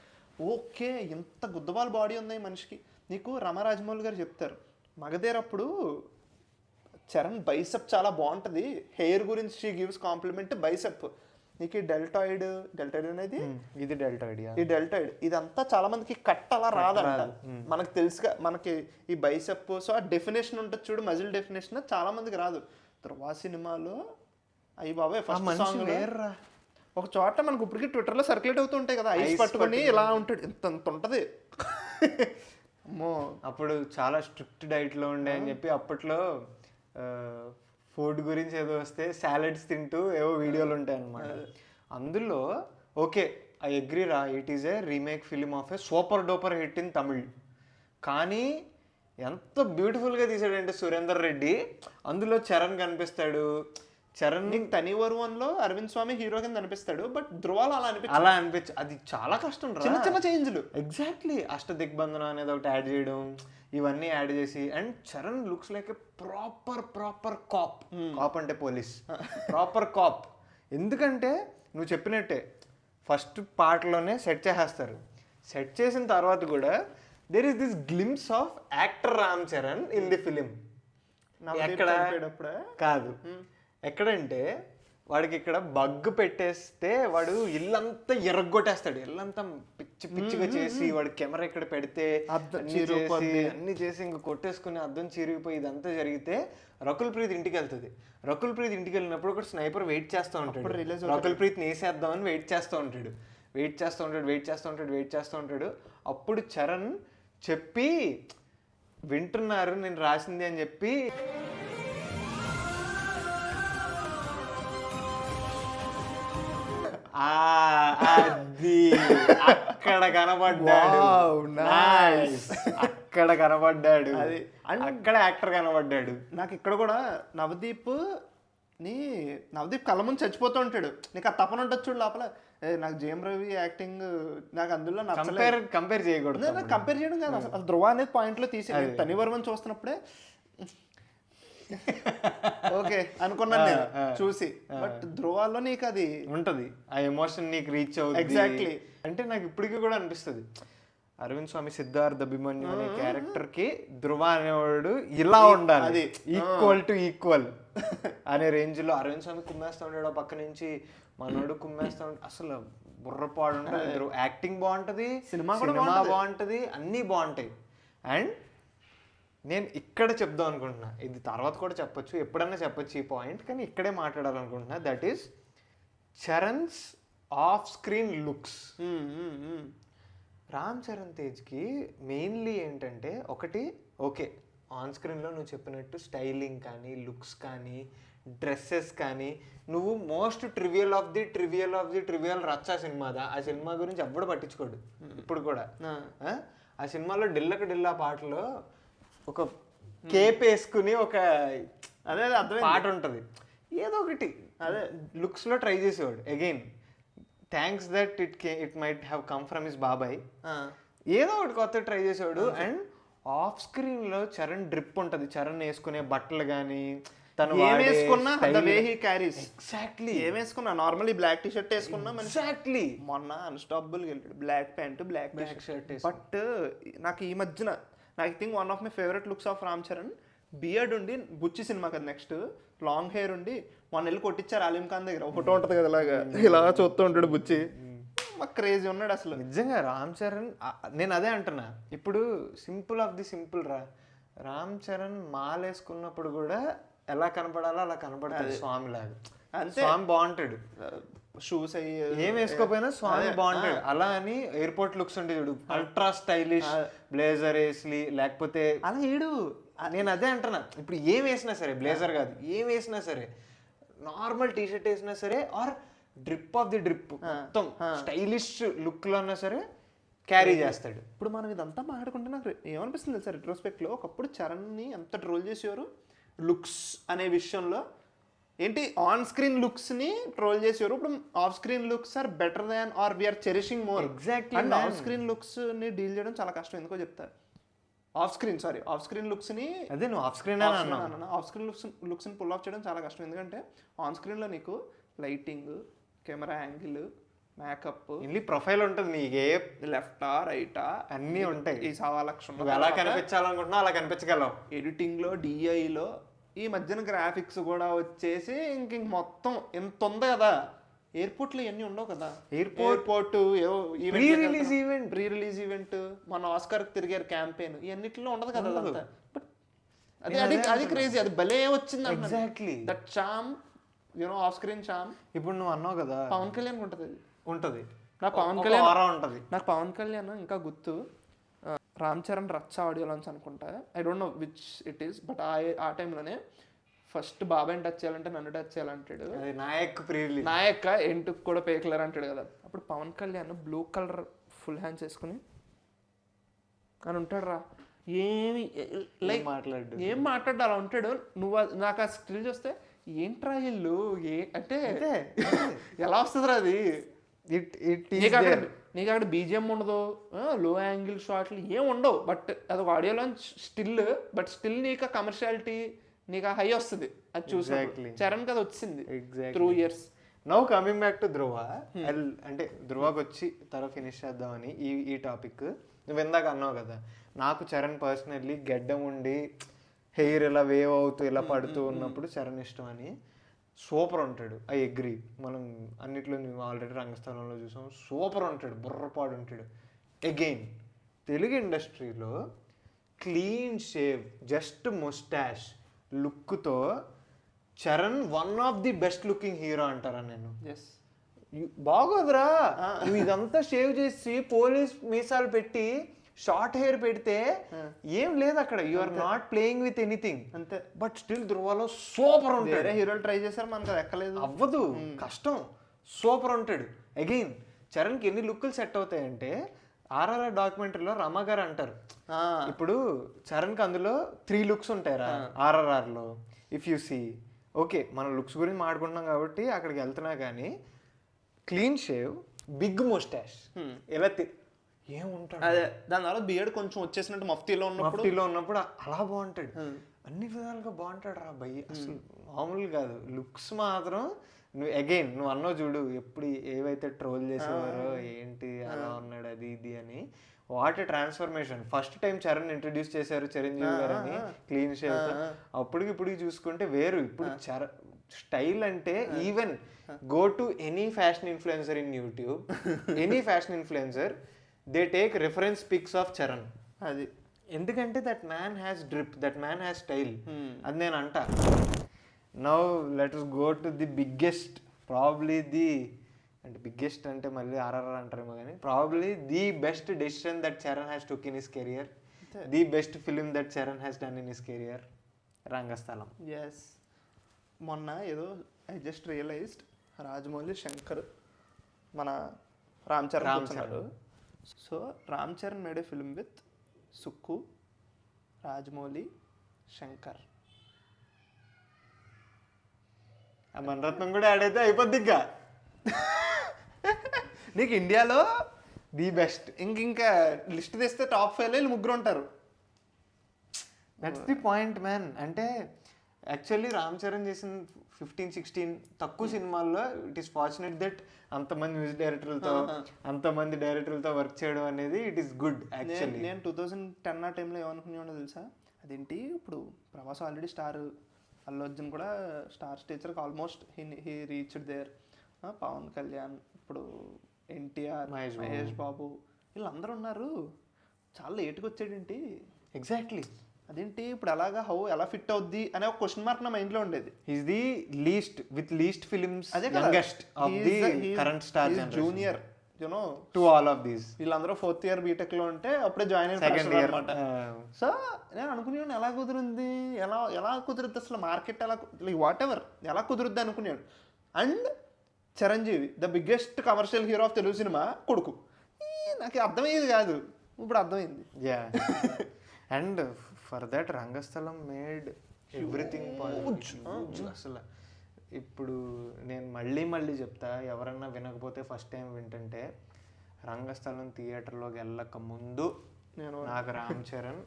ఓకే, ఎంత గుద్దబాల్ బాడీ ఉంది ఈ మనిషికి. నీకు రాజమౌళి గారు చెప్తారు మగధేరప్పుడు చరణ్ బైసెప్ చాలా బాగుంటుంది, హెయిర్ గురించి షీ గివ్స్ కాంప్లిమెంట్ బైసెప్. నీకు ఈ డెల్టాయిడ్ అనేది ఇది డెల్టాయిడ్, ఈ డెల్టాయిడ్ ఇదంతా చాలా మందికి కట్ అలా రాదంట. మనకు తెలుసుగా, మనకి ఈ బైసెప్ సో ఆ డెఫినేషన్ ఉంటుంది చూడు, మజిల్ డెఫినేషన్ చాలా మందికి రాదు. ధ్రువ సినిమాలో అయ్యి బాబాయ్ ఫస్ట్ సాంగ్ ఒక చోట మనకు ఇప్పటికీ ట్విట్టర్లో సర్క్యులేట్ అవుతూ ఉంటాయి కదా, ఐస్ పట్టుకొని ఇలా ఉంటాడు, ఎంత ఉంటది. అమ్మో, అప్పుడు చాలా స్ట్రిక్ట్ డైట్లో ఉండే అని చెప్పి అప్పట్లో ఫుడ్ గురించి ఏదో వస్తే సాలడ్స్ తింటూ ఏవో వీడియోలు ఉంటాయి అన్నమాట. అందులో ఓకే ఐ అగ్రీ రా, it is a remake film of A super duper hit in Tamil. కానీ ఎంత బ్యూటిఫుల్గా తీసాడంటే సురేందర్ రెడ్డి. అందులో చరణ్ కనిపిస్తాడు. చరణ్ నీకు తనివరువన్లో అరవింద్ స్వామి హీరో కింద అనిపిస్తాడు, బట్ ధ్రువాలు అలా అనిపించు. అది చాలా కష్టం రా, చిన్న చిన్న చేంజ్లు. ఎగ్జాక్ట్లీ, అష్టదిగ్బంధనం అనేది ఒకటి యాడ్ చేయడం, ఇవన్నీ యాడ్ చేసి. And Charan looks like a proper cop అంటే పోలీస్, ప్రాపర్ కాప్. ఎందుకంటే నువ్వు చెప్పినట్టే ఫస్ట్ పార్ట్లోనే సెట్ చేసేస్తారు. సెట్ చేసిన తర్వాత కూడా there is this glimpse of actor Ram Charan in the film. ఎక్కడ కాదు, ఎక్కడంటే వాడికి ఇక్కడ బగ్ పెట్టేస్తే వాడు ఇల్లంతా ఎర్రగొట్టేస్తాడు, ఇల్లంతా పిచ్చిగా చేసి వాడు కెమెరా ఇక్కడ పెడితే అన్ని చేసి ఇంక కొట్టేసుకుని అద్దం చిరిగిపోయి ఇదంతా జరిగితే రకుల్ ప్రీత్ ఇంటికి వెళ్తుంది. రకుల్ ప్రీత్ ఇంటికి వెళ్ళినప్పుడు ఒక స్నైపర్ వెయిట్ చేస్తూ ఉంటాడు, రకుల్ ప్రీత్ వేసేద్దామని వెయిట్ చేస్తూ ఉంటాడు. అప్పుడు చరణ్ చెప్పి వింటున్నారు నేను రాసింది అని చెప్పి అది అక్కడ కనబడ్డాడు. అది అక్కడ యాక్టర్ కనబడ్డాడు. నాకు ఇక్కడ కూడా నవదీప్ కళ్ళ ముందు చచ్చిపోతూ ఉంటాడు. నీకు ఆ తపన ఉంటుంది చూడు లోపల, నాకు జేఎం రవి యాక్టింగ్ నాకు అందులో కంపేర్ చేయకూడదు. కంపేర్ చేయడం కాదు, అసలు ధ్రువ అనేది పాయింట్ లో తీసి తనివర్మని చూస్తున్నప్పుడే ఓకే అనుకున్నాను నేను చూసి. బట్ ధ్రువాల్లో నీకు అది ఉంటది, ఆ ఎమోషన్ నీకు రీచ్ అవుతుంది. ఎగ్జాక్ట్లీ. అంటే నాకు ఇప్పటికీ కూడా అనిపిస్తుంది అరవింద్ స్వామి సిద్ధార్థ్ అభిమన్యు అనే క్యారెక్టర్ కి ధ్రువ అనేవాడు ఇలా ఉండాలి, ఈక్వల్ టు ఈక్వల్ అనే రేంజ్ లో. అరవింద్ స్వామి కుమ్మేస్తా ఉంటాడు పక్క నుంచి, మనోడు కుమ్మేస్తా ఉంటాడు. అసలు బుర్రపాడు ఉంటుంది, యాక్టింగ్ బాగుంటది, సినిమా బాగుంటది, అన్నీ బాగుంటాయి. అండ్ నేను ఇక్కడ చెప్దాం అనుకుంటున్నా, ఇది తర్వాత కూడా చెప్పొచ్చు, ఎప్పుడన్నా చెప్పొచ్చు ఈ పాయింట్, కానీ ఇక్కడే మాట్లాడాలనుకుంటున్నా. That is Charan's off screen looks. Ram Charan తేజ్కి మెయిన్లీ ఏంటంటే ఒకటి, ఓకే ఆన్ స్క్రీన్లో నువ్వు చెప్పినట్టు స్టైలింగ్ కానీ లుక్స్ కానీ డ్రెస్సెస్ కానీ, నువ్వు most trivial of the trivial Racha సినిమాదా, ఆ సినిమా గురించి ఎవ్వడు పట్టించుకోడు ఇప్పుడు కూడా. ఆ సినిమాలో డిల్లా పాటలో ఒక కేప్ వేసుకుని ఒక అదే పాట ఉంటుంది, ఏదో ఒకటి అదే లుక్స్ లో ట్రై చేసేవాడు. Again thanks that it might have come from his బాబాయ్. ఏదో ఒకటి కొత్త ట్రై చేసేవాడు. అండ్ ఆఫ్ స్క్రీన్ లో చరణ్ డ్రిప్ ఉంటది, చరణ్ వేసుకునే బట్టలు కానీ తను ఎగ్జాక్ట్లీ ఏం వేసుకున్నా నార్మల్లీ బ్లాక్ టీ షర్ట్ వేసుకున్నా ఎగ్జాక్ట్లీ మొన్న అన్స్టాపబుల్ వెళ్ళాడు black pant black shirt. But నాకు ఈ మధ్యన నాకు think one of my favourite looks of Ram Charan, beard ఉండి బుచ్చి సినిమా కదా నెక్స్ట్ లాంగ్ హెయిర్ ఉండి మొన్న వెళ్ళి కొట్టించారు అలీం ఖాన్ దగ్గర ఫోటో ఉంటుంది కదా ఇలాగా ఇలా చూస్తూ ఉంటాడు బుచ్చి, మాకు క్రేజీ ఉన్నాడు అసలు నిజంగా రామ్ చరణ్. నేను అదే అంటున్నా, ఇప్పుడు simple of the simple Ram Charan మాలేసుకున్నప్పుడు కూడా ఎలా కనపడాలో అలా కనపడతాడు స్వామి లాగా. స్వామి బాగుంటాడు, షూస్ అయ్యి ఏం వేసుకోపోయినా స్వామి బాగుంటాడు. అలా అని ఎయిర్పోర్ట్ లుక్స్ ఉంటాయి చూడు, అల్ట్రా స్టైలిష్ బ్లేజర్ వేసి లేకపోతే అలా ఏడు. నేను అదే అంటున్నా, ఇప్పుడు ఏం వేసినా సరే, బ్లేజర్ కాదు ఏం వేసినా సరే, నార్మల్ టీ షర్ట్ వేసినా సరే, or drip of the drip మొత్తం స్టైలిష్ లుక్ లో అన్నా సరే క్యారీ చేస్తాడు. ఇప్పుడు మనం ఇదంతా మాట్లాడుకుంటే నాకు ఏమనిపిస్తుంది సార్ రెట్రోస్పెక్ట్ లో, ఒకప్పుడు చరణ్ని ఎంత ట్రోల్ చేసేవారు లుక్స్ అనే విషయంలో. ఏంటి ఆన్ స్క్రీన్ లుక్స్ ని ట్రోల్ చేసేవారు, ఇప్పుడు off screen looks are better than are we're cherishing more. Exactly. And off screen looks ని డీల్ చేయడం చాలా కష్టం, ఎందుకో చెప్తారు. ఆఫ్ స్క్రీన్ లుక్స్ ని అదే నువ్వు off screen off screen looks ని పుల్ ఆఫ్ చేయడం చాలా కష్టం, ఎందుకంటే ఆన్ స్క్రీన్ లో నీకు లైటింగ్, కెమెరా యాంగిల్, మేకప్, ఇన్లీ ప్రొఫైల్ ఉంటుంది, నీకు ఏ లెఫ్టా రైటా అన్నీ ఉంటాయి. ఈ సవాలక్షణం నువ్వు ఎలా కనిపించాలనుకుంటున్నా అలా కనిపించగలవు. ఎడిటింగ్ లో డిఐలో ఈ మధ్యన గ్రాఫిక్స్ కూడా వచ్చేసి ఇంక మొత్తం ఎంత ఉంది కదా. ఎయిర్పోర్ట్ లో ఇవన్నీ ఉండవు కదా. ఎయిర్పోర్ట్ ప్రీ రిలీజ్ ఈవెంట్ మన ఆస్కార్ తిరిగారు క్యాంపెయిన్, ఇవన్నిట్లో ఉండదు కదా అదంతా. బట్ అది క్రేజీ, అది భలే వచ్చింది. Exactly that charm, you know off screen charm. ఇప్పుడు నువ్వు అన్నావు కదా పవన్ కళ్యాణ్ ఉంటుంది నాకు పవన్ కళ్యాణ్ ఇంకా గుర్తు. రామ్ చరణ్ రచ్చ ఆడియో లాంచ్ అనుకుంటా, I don't know which it is, but ఆ టైంలోనే ఫస్ట్ బాబాయ్ని టచ్ చేయాలంటే నన్ను టచ్ చేయాలంటాడు, నాయక్ ఎంటుకు కూడా పేకలర్ అంటాడు కదా. అప్పుడు Pawan Kalyan blue colour full hands వేసుకుని అని ఉంటాడు రా, ఏమి లైక్ ఏం మాట్లాడు అలా ఉంటాడు. నువ్వు నాకు ఆ స్టిల్ చూస్తే ఏంట్రా ఇల్లు అంటే ఎలా వస్తుందిరా అది. నీకు అక్కడ బీజిఎం ఉండదు, లో యాంగిల్ షాట్లు ఏం ఉండవు, బట్ అది ఒక ఆడియో లాంచ్ బట్ స్టిల్ నీకు కమర్షియాలిటీ, నీకు ఆ హై వస్తుంది అది చూసి. చరణ్ కదా వచ్చింది through years. Now coming back to Dhruva, అంటే ధ్రువకి వచ్చి త్వర ఫినిష్ చేద్దామని ఈ టాపిక్. నువ్వు ఇందాక అన్నావు కదా, నాకు చరణ్ పర్సనల్లీ గెడ్డం ఉండి హెయిర్ ఇలా వేవ్ అవుతూ ఇలా పడుతూ ఉన్నప్పుడు చరణ్ ఇష్టం అని. సూపర్ ఉంటాడు, ఐ అగ్రీ. మనం అన్నిట్లో ఆల్రెడీ రంగస్థలంలో చూసాం, సూపర్ ఉంటాడు, బుర్రపాడు ఉంటాడు. అగైన్ తెలుగు ఇండస్ట్రీలో క్లీన్ షేవ్, జస్ట్ ముస్టాష్ లుక్తో Charan one of the best looking hero అంటారా నేను. బాగోదురా నువ్వు ఇదంతా షేవ్ చేసి పోలీస్ మీసాలు పెట్టి షార్ట్ హెయిర్ పెడితే ఏం లేదు అక్కడ, you are not playing with anything అంతే. బట్ స్టిల్ ధ్రువలో సూపర్ ఉంటాడు. హీరోలు ట్రై చేశారు, మనకు అది ఎక్కలేదు, అవ్వదు, కష్టం. సూపర్ ఉంటాడు. అగైన్ చరణ్కి ఎన్ని లుక్కులు సెట్ అవుతాయంటే, ఆర్ఆర్ఆర్ డాక్యుమెంటరీలో రమ గారు అంటారు, ఇప్పుడు చరణ్కి అందులో 3 లుక్స్ ఉంటాయిరా ఆర్ఆర్ఆర్లో. ఇఫ్ యూ సీ, ఓకే మన లుక్స్ గురించి మాట్లాడుకుంటున్నాం కాబట్టి అక్కడికి వెళ్తున్నా, కానీ క్లీన్ షేవ్, బిగ్ ముస్టాష్, ఇలా ఏముంటాడు. అదే దాని తర్వాత బియర్డ్ కొంచెం వచ్చేసినట్టు మఫ్తీలో ఉన్నప్పుడు అలా బాగుంటాడు. అన్ని విధాలుగా బాగుంటాడు రా భయ్, అసలు మామూలు కాదు. లుక్స్ మాత్రం నువ్వు అన్నావు చూడు, ఎప్పుడు ఏవైతే ట్రోల్ చేసేవారో ఏంటి అలా ఉన్నాడు అది ఇది అని, what transformation. First time Charan introduce చేశారు చిరంజీవి గారు అని క్లీన్ షేవ్, అప్పటికి ఇప్పుడు చూసుకుంటే వేరు. ఇప్పుడు స్టైల్ అంటే even go to any fashion influencer in YouTube, any fashion influencer, they take reference pics of Charan. అది ఎందుకంటే that man has drip, that man has style. అది నేను అంట. Now let us go to the biggest, probably the, అంటే biggest అంటే మళ్ళీ ఆర్ఆర్ఆర్ అంటారేమో కానీ, probably the best decision that Charan has took in his career, the best film that Charan has done in his career, Rangasthalam. Yes. మొన్న ఏదో I just realized, Rajamouli Shankar మన Ram Charan. So Ram Charan made a film with Sukku, Rajamouli, Shankar. ఆ మణరత్నం కూడా యాడ్ అయితే అయిపోద్ది ఇంకా. నీకు ఇండియాలో ది బెస్ట్. ఇంకా లిస్ట్ తెస్తే టాప్ 5 వీళ్ళు ముగ్గురు ఉంటారు. That's the point man. అంటే యాక్చువల్లీ రామ్ చరణ్ చేసిన 15-16 తక్కువ సినిమాల్లో ఇట్ ఈస్ ఫార్చునేట్ దట్ అంతమంది మ్యూజిక్ డైరెక్టర్లతో అంతమంది డైరెక్టర్లతో వర్క్ చేయడం అనేది ఇట్ ఈస్ గుడ్ యాక్చువల్లీ. నేను 2010 ఆ టైంలో ఏమనుకున్నానో తెలుసా, అదేంటి ఇప్పుడు ప్రభాస్ ఆల్రెడీ స్టార్, అల్లు అర్జున్ కూడా స్టార్ స్టేచర్కి almost he reached there, Pawan Kalyan, ఇప్పుడు ఎన్టీఆర్, మహేష్ బాబు, వీళ్ళందరూ ఉన్నారు, చాలా లేట్గా వచ్చాడేంటి. ఎగ్జాక్ట్లీ. అదేంటి ఇప్పుడు ఎలాగా ఎలా ఫిట్ అవుద్ది అనే ఒక క్వశ్చన్ మార్క్ నా మైండ్లో ఉండేది. ఈస్ ది లీస్ట్ ఫిలిమ్స్, అదే youngest of the current star junior you know to all of these. వీళ్ళందరూ 4th ఇయర్ బీటెక్ లో ఉంటే అప్పుడే జాయిన్ అయిన అనమాట. సో నేను అనుకున్నాను ఎలా కుదిరింది, ఎలా కుదురుద్ది అసలు, మార్కెట్ ఎలా, లైక్ వాట్ ఎవర్ ఎలా కుదురుద్ది అనుకున్నాను. And Chiranjeevi the biggest commercial hero of Telugu cinema కొడుకు, నాకు అర్థమయ్యేది కాదు, ఇప్పుడు అర్థమైంది. Yeah. And for that Rangasthalam made everything అసలు. ఇప్పుడు నేను మళ్ళీ చెప్తా, ఎవరన్నా వినకపోతే ఫస్ట్ టైం వింటుంటే, రంగస్థలం థియేటర్లోకి వెళ్ళక ముందు నాకు రామ్ చరణ్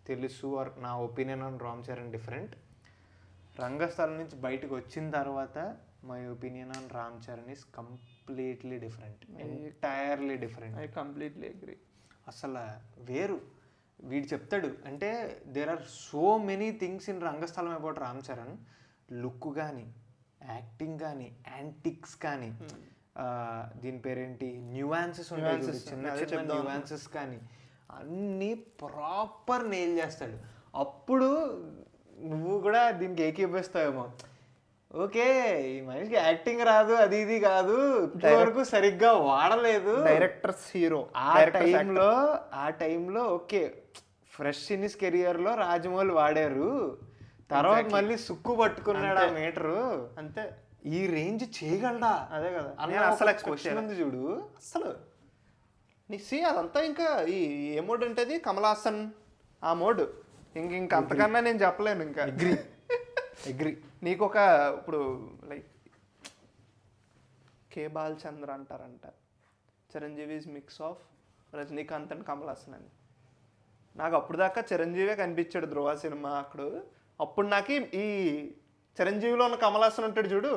తెలుసు, ఆర్ నా opinion on Ram Charan different. Rangasthalam నుంచి బయటకు వచ్చిన తర్వాత my opinion on Ram Charan is completely different, entirely different. I completely agree. అసలు వేరు. వీడు చెప్తాడు అంటే there are so many things in Rangasthalam about Ram Charan. Look కానీ, యాక్టింగ్ కానీ, యాంటిక్స్ కానీ, దీని పేరేంటి, న్యూయాన్సెస్ ఉంటాయి, చిన్న న్యూయాన్సెస్ కానీ అన్నీ ప్రాపర్ నెయిల్ చేస్తాడు. అప్పుడు నువ్వు కూడా దీనికి ఏకీభవిస్తావేమో, ఓకే ఈ మనిషికి యాక్టింగ్ రాదు, అది ఇది కాదు, వరకు సరిగ్గా వాడలేదు డైరెక్టర్స్ హీరో. ఆ టైంలో ఓకే ఫ్రెష్ ఇన్ హిస్ కెరియర్లో రాజమౌళి వాడారు, తర్వాత మళ్ళీ సుక్కు పట్టుకున్నాడు ఆ మీటరు, అంతే. ఈ రేంజ్ చేయగలడా? అదే కదా అసలు క్వశ్చన్ ఉంది చూడు. అసలు అదంతా ఇంకా ఏ మోడ్ అంటే కమల్ హాసన్ ఆ మోడ్, ఇంక అంతకన్నా నేను చెప్పలేను. ఇంకా అగ్రి. నీకు ఒక ఇప్పుడు లైక్ కే బాలచంద్ర అంటారంట, Chiranjeevi's mix of Rajinikanth and Kamal Haasan అని. నాకు అప్పుడు దాకా చిరంజీవే కనిపించాడు ధ్రువ సినిమా అక్కడ. అప్పుడు నాకు ఈ చిరంజీవిలో ఉన్న కమల్ హాసన్ ఉంటాడు చూడు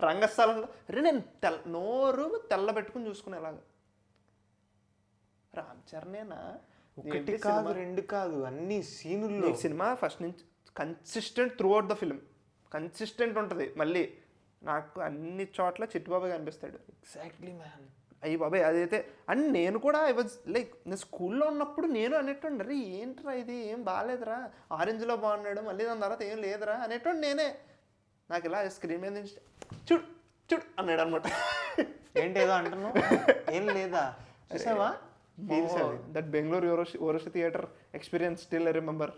రంగస్థలంలో, నేను నోరు తెల్ల పెట్టుకుని చూసుకునేలాగా. రామ్ చరణేనా? ఒకటి కాదు, రెండు కాదు, అన్ని సీనుల్లో. సినిమా ఫస్ట్ నుంచి consistent through out the film, consistent ఉంటుంది. మళ్ళీ నాకు అన్ని చోట్ల చిట్టుబాబు కనిపిస్తాడు. Exactly man. అయ్యి బాబాయ్ అదైతే. అండ్ నేను కూడా ఐ వాజ్ లైక్, నేను స్కూల్లో ఉన్నప్పుడు నేను అనేటోండి, అరే ఏంట్రా ఇది, ఏం బాగాలేదురా, ఆరెంజ్లో బాగున్నాడు, మళ్ళీ దాని తర్వాత ఏం లేదురా అనేటోండి నేనే. నాకు ఇలా స్క్రీన్ మీద నుంచి చూడు చూడు అన్నాడు అనమాట. ఏంటి ఏదో అంటున్నావు, ఏం లేదా చూసావా? That Bengaluru Urvashi theatre experience still I remember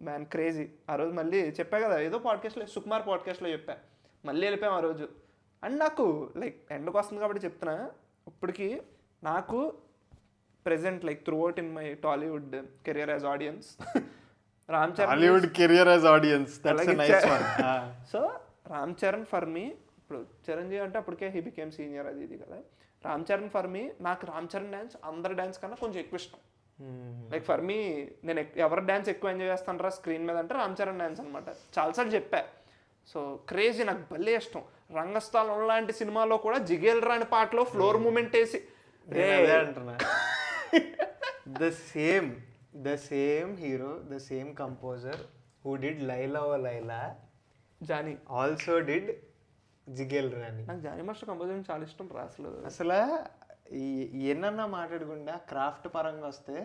man, crazy. ఆ రోజు మళ్ళీ చెప్పా కదా ఏదో పాడ్కాస్ట్లో, సుకుమార్ పాడ్కాస్ట్లో చెప్పా, మళ్ళీ వెళ్ళిపోయాం ఆ రోజు. అండ్ నాకు లైక్ ఎండ్కి వస్తుంది కాబట్టి చెప్తున్నా, ఇప్పటికి నాకు present like through out in my Tollywood career as audience, Ram Charan Hollywood career as audience, so Ram Charan for me. ఇప్పుడు చిరంజీవి అంటే అప్పటికే హీ బికేమ్ సీనియర్, అది ఇది కదా. రామ్ చరణ్ ఫర్ మీ, నాకు రామ్ చరణ్ డ్యాన్స్ అందరి డ్యాన్స్ కన్నా కొంచెం ఎక్కువ ఇష్టం. లైక్ ఫర్ మీ, నేను ఎవరి డ్యాన్స్ ఎక్కువ ఎంజాయ్ చేస్తాను రా స్క్రీన్ మీద అంటే రామ్ చరణ్ డ్యాన్స్ అనమాట. చాలాసార్లు చెప్పా. సో క్రేజీ, నాకు భలే ఇష్టం. రంగస్థలం లాంటి సినిమాలో కూడా జిగేల్ రాని పాటలో ఫ్లోర్ మూమెంట్ వేసి అంటున్నా. The same hero, the same composer who did Laila O Laila, Jani also did Jigel Rani. నాకు జానీ మాస్టర్ కంపోజిషన్ చాలా ఇష్టం రా. అసలు ఏమన్నా మాట్లాడకుండా క్రాఫ్ట్ పరంగా వస్తే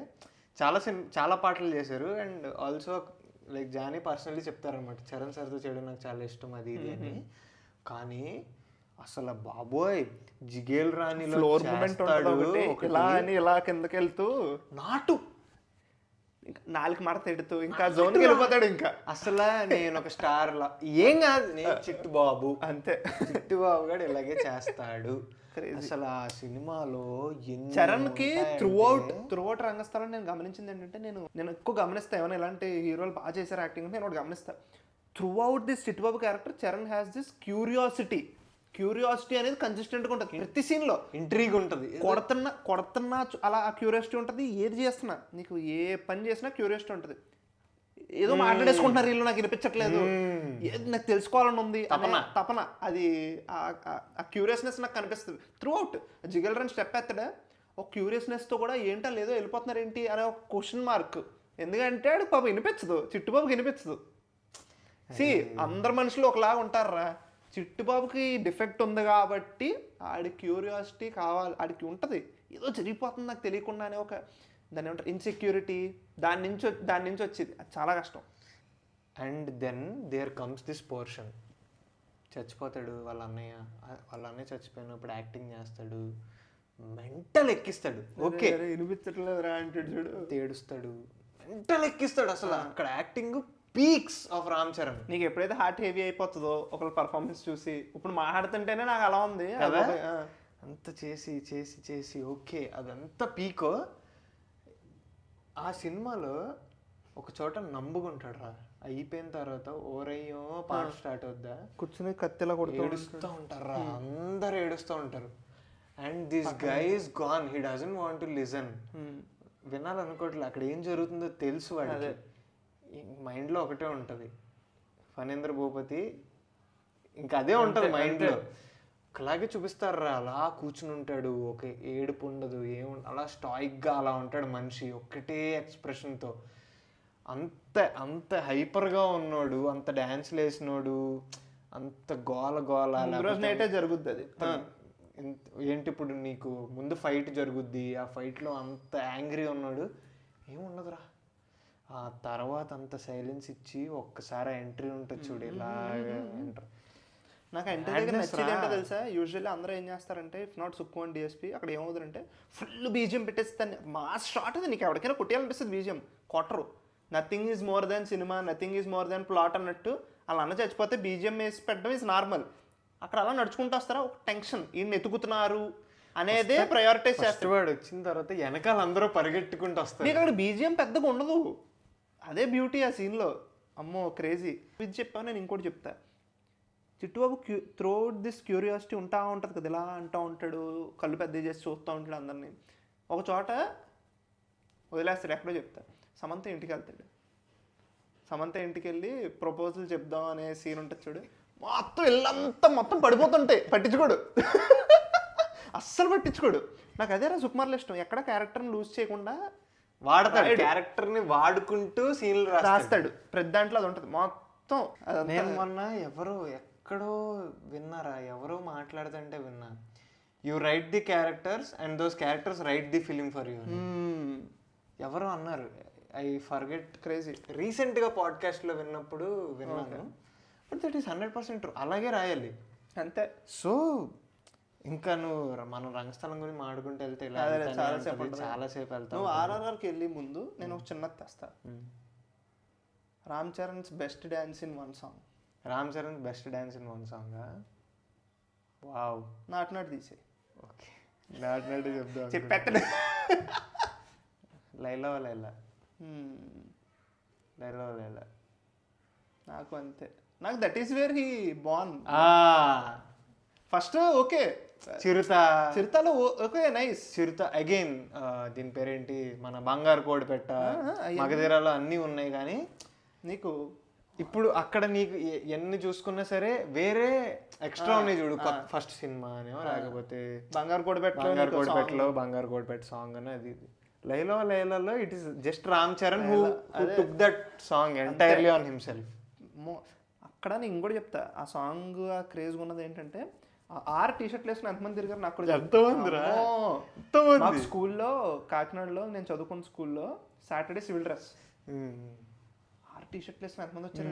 చాలా పాటలు చేశారు. And also like Jani personally చెప్తారనమాట, చరణ్ సార్తో చేయడం నాకు చాలా ఇష్టం అది ఇది అని. కానీ అసలు బాబోయ్ జిగేల్ రాణిలో ఫ్లోర్ మూమెంట్ ఇలా అని ఇలా కిందకి వెళ్తూ నాటు నాలుగు మడత ఎడుతూ ఇంకా జోన్కి వెళ్ళిపోతాడు. ఇంకా అసలు నేను ఒక స్టార్ లా ఏం కాదు, నేను చిట్టుబాబు అంతే. చిట్టుబాబు గారు ఇలాగే చేస్తాడు. అసలు ఆ సినిమాలో చరణ్ కి త్రూ అవుట్ రంగస్థలం నేను గమనించింది ఏంటంటే, నేను ఎక్కువ గమనిస్తా ఏమైనా ఇలాంటి హీరోలు బాగా చేశారు యాక్టింగ్ అంటే నేను ఒకటి గమనిస్తా, throughout this Chittibabu character Charan has this curiosity అనేది కన్సిస్టెంట్గా ఉంటుంది ప్రతి సీన్లో. ఇంట్రీగ్ ఉంటుంది, కొడుతున్నా అలా ఆ క్యూరియాసిటీ ఉంటుంది. ఏది చేస్తున్నా నీకు ఏ పని చేసినా క్యూరియాసిటీ ఉంటుంది. ఏదో మాట్లాడేసుకుంటున్నారు వీళ్ళు, నాకు వినిపించట్లేదు, ఏది నాకు తెలుసుకోవాలని ఉంది తపన, అది ఆ క్యూరియస్నెస్ నాకు కనిపిస్తుంది త్రూ అవుట్. జిగల్ రన్ స్టెప్ ఎత్తడా ఒక క్యూరియస్నెస్తో కూడా ఏంటో లేదో వెళ్ళిపోతున్నారు ఏంటి అనే ఒక క్వశ్చన్ మార్క్. ఎందుకంటే ఆడు పాప వినిపించదు, చిట్టుబాబుకి వినిపించదు. అందరు మనుషులు ఒకలాగా ఉంటారా, చిట్టుబాబుకి డిఫెక్ట్ ఉంది కాబట్టి ఆడి క్యూరియాసిటీ కావాలి, ఆడికి ఉంటుంది ఏదో జరిగిపోతుంది నాకు తెలియకుండానే ఒక దాన్ని ఏమంటారు ఇన్సెక్యూరిటీ, దాని నుంచి వచ్చింది. అది చాలా కష్టం. And then there comes this portion, చచ్చిపోతాడు వాళ్ళ అన్నయ్య చచ్చిపోయినప్పుడు యాక్టింగ్ చేస్తాడు, మెంటల్ ఎక్కిస్తాడు. ఓకే వినిపించట్లేదు రా అంటాడు చూడు, ఏడుస్తాడు, మెంటల్ ఎక్కిస్తాడు అసలు. అక్కడ acting peaks of Ram Charan. నీకు ఎప్పుడైతే హార్ట్ హెవీ అయిపోతుందో ఒకళ్ళ పర్ఫార్మెన్స్ చూసి, ఇప్పుడు మాట్లాడుతుంటేనే నాకు అలా ఉంది అంత చేసి ఓకే అదంతా పీకో. ఆ సినిమాలో ఒక చోట నమ్ముకుంటాడు రా, అయిపోయిన తర్వాత ఓరయ్యో పాట స్టార్ట్ అవుద్దా కూర్చుని కత్తిలా కొడుతూ ఏడుస్తూ ఉంటారు రా, అందరు ఏడుస్తూ ఉంటారు. And this guy is gone, he doesn't want to listen. వినాలనుకోవట్లేదు, అక్కడ ఏం జరుగుతుందో తెలుసు వాడికి, మైండ్లో ఒకటే ఉంటుంది ఫణేంద్ర భూపతి, ఇంకా అదే ఉంటుంది మైండ్లో. అలాగే చూపిస్తారు రా, అలా కూర్చుని ఉంటాడు, ఒక ఏడుపు ఉండదు అలా స్టాయిక్గా అలా ఉంటాడు మనిషి, ఒక్కటే ఎక్స్ప్రెషన్తో. అంత హైపర్గా ఉన్నాడు, అంత డ్యాన్స్లు వేసినోడు, అంత గోల జరుగుద్ది అది. ఏంటి ఇప్పుడు నీకు ముందు ఫైట్ జరుగుద్ది, ఆ ఫైట్లో అంత యాంగ్రీ ఉన్నాడు, ఏముండదురా. ఆ తర్వాత అంత సైలెన్స్ ఇచ్చి ఒక్కసారి ఎంట్రీ ఉంటుంది చూడు, ఇలాగా ఎంటర్. నాకు ఎంట్రీ దగ్గర నచ్చేది ఏంటో తెలుసా, యూజువల్లీ అందరూ ఏం చేస్తారంటే if not Sukku and DSP అక్కడ ఏమవుతుందంటే ఫుల్ బీజియం పెట్టేస్తాను, మాస్ షాట్ అది నీకు ఎవరికైనా కొట్టేయాలనిపిస్తుంది బీజియం, కొట్టరు. Nothing is more than cinema, nothing is more than plot అన్నట్టు అలా అన్న చచ్చిపోతే బీజియం వేసి పెట్టడం ఈజ్ నార్మల్. అక్కడ అలా నడుచుకుంటూ వస్తారా, ఒక టెన్షన్ ఈయన ఎత్తుకుతున్నారు అనేదే ప్రయారిటైజ్ చేస్తాడు. వాడు వచ్చిన తర్వాత వెనకాల అందరూ పరిగెట్టుకుంటూ వస్తారు, నీకు అక్కడ బీజియం పెద్దగా ఉండదు, అదే బ్యూటీ ఆ సీన్లో. అమ్మో క్రేజీ. ఇది చెప్పాను, నేను ఇంకోటి చెప్తా. చిట్టుబాబు త్రూఅవుట్ దిస్ క్యూరియాసిటీ ఉంటుంది కదా, ఇలా అంటూ ఉంటాడు, కళ్ళు పెద్ద చేసి చూస్తూ ఉంటాడు అందరినీ. ఒక చోట వదిలేస్తాడు, ఎక్కడో చెప్తా. సమంత ఇంటికి వెళ్తాడు, సమంత ఇంటికి వెళ్ళి ప్రపోజల్ చెప్దాం అనే సీన్ ఉంటుంది చూడు, మొత్తం ఇల్లంతా పడిపోతుంటాయి, పట్టించుకోడు అస్సలు పట్టించుకోడు. నాకు అదే రా సుకుమార్లో ఇష్టం, ఎక్కడ క్యారెక్టర్ని లూజ్ చేయకుండా వాడతాడు, క్యారెక్టర్ని వాడుకుంటూ సీన్లు రాస్తాడు. ప్రతి దాంట్లో అది ఉంటుంది మొత్తం. నేను మొన్న ఎక్కడో విన్నారా, ఎవరో మాట్లాడుతుంటే విన్నా, you right the characters and those characters right the film for you. ఎవరో అన్నారు, ఐ ఫర్గెట్. క్రేజీ. రీసెంట్గా పాడ్కాస్ట్లో విన్నప్పుడు విన్నాను. బట్ దట్ ఈస్ 100% ట్రూ, అలాగే రాయాలి అంతే. సో ఇంకా నువ్వు మనం రంగస్థలం గురించి మాడుకుంటూ వెళ్తే చాలాసేపు వెళ్తావు. నువ్వు ఆర్ఆర్ఆర్కి వెళ్ళి ముందు నేను ఒక చిన్నది తెస్తా. Ram Charan's best dance in one song. Ram Charan best dance in one song. Wow. నాటు తీసే. ఓకే, నాటు చెప్దాం. చెప్పెట్టలే. లైలా లైలా. నాకు అంతే, నాకు that is where he born. First okay, చిరుతలో ఓకే నైస్. చిరుత అగైన్ దీని పేరేంటి, మన బంగారు కోడిపెట్ట, మగధీరాలో అన్నీ ఉన్నాయి. కానీ నీకు ఇప్పుడు అక్కడ నీకు ఎన్ని చూసుకున్నా సరే వేరే ఎక్స్ట్రా ఉన్నాయి చూడు. ఫస్ట్ సినిమా అనేమో, లేకపోతే బంగారు కోడిపెట్టలో బంగారు కోడిపెట్ట సాంగ్ అని, అది లైలలో it is just Ram Charan who took that song entirely on himself. అక్కడ నేను ఇంకోటి చెప్తా, ఆ సాంగ్ ఆ క్రేజ్ ఉన్నది ఏంటంటే 6 టీ-షర్ట్లు వేసుకుని ఎంతమంది తిరిగారు నాకు కూడా. నాకు స్కూల్లో కాకినాడలో నేను చదువుకున్న స్కూల్లో సాటర్డే సివిల్ డ్రెస్, 6 టీ-షర్ట్లు వేసుకుని ఎంతమంది వచ్చారు.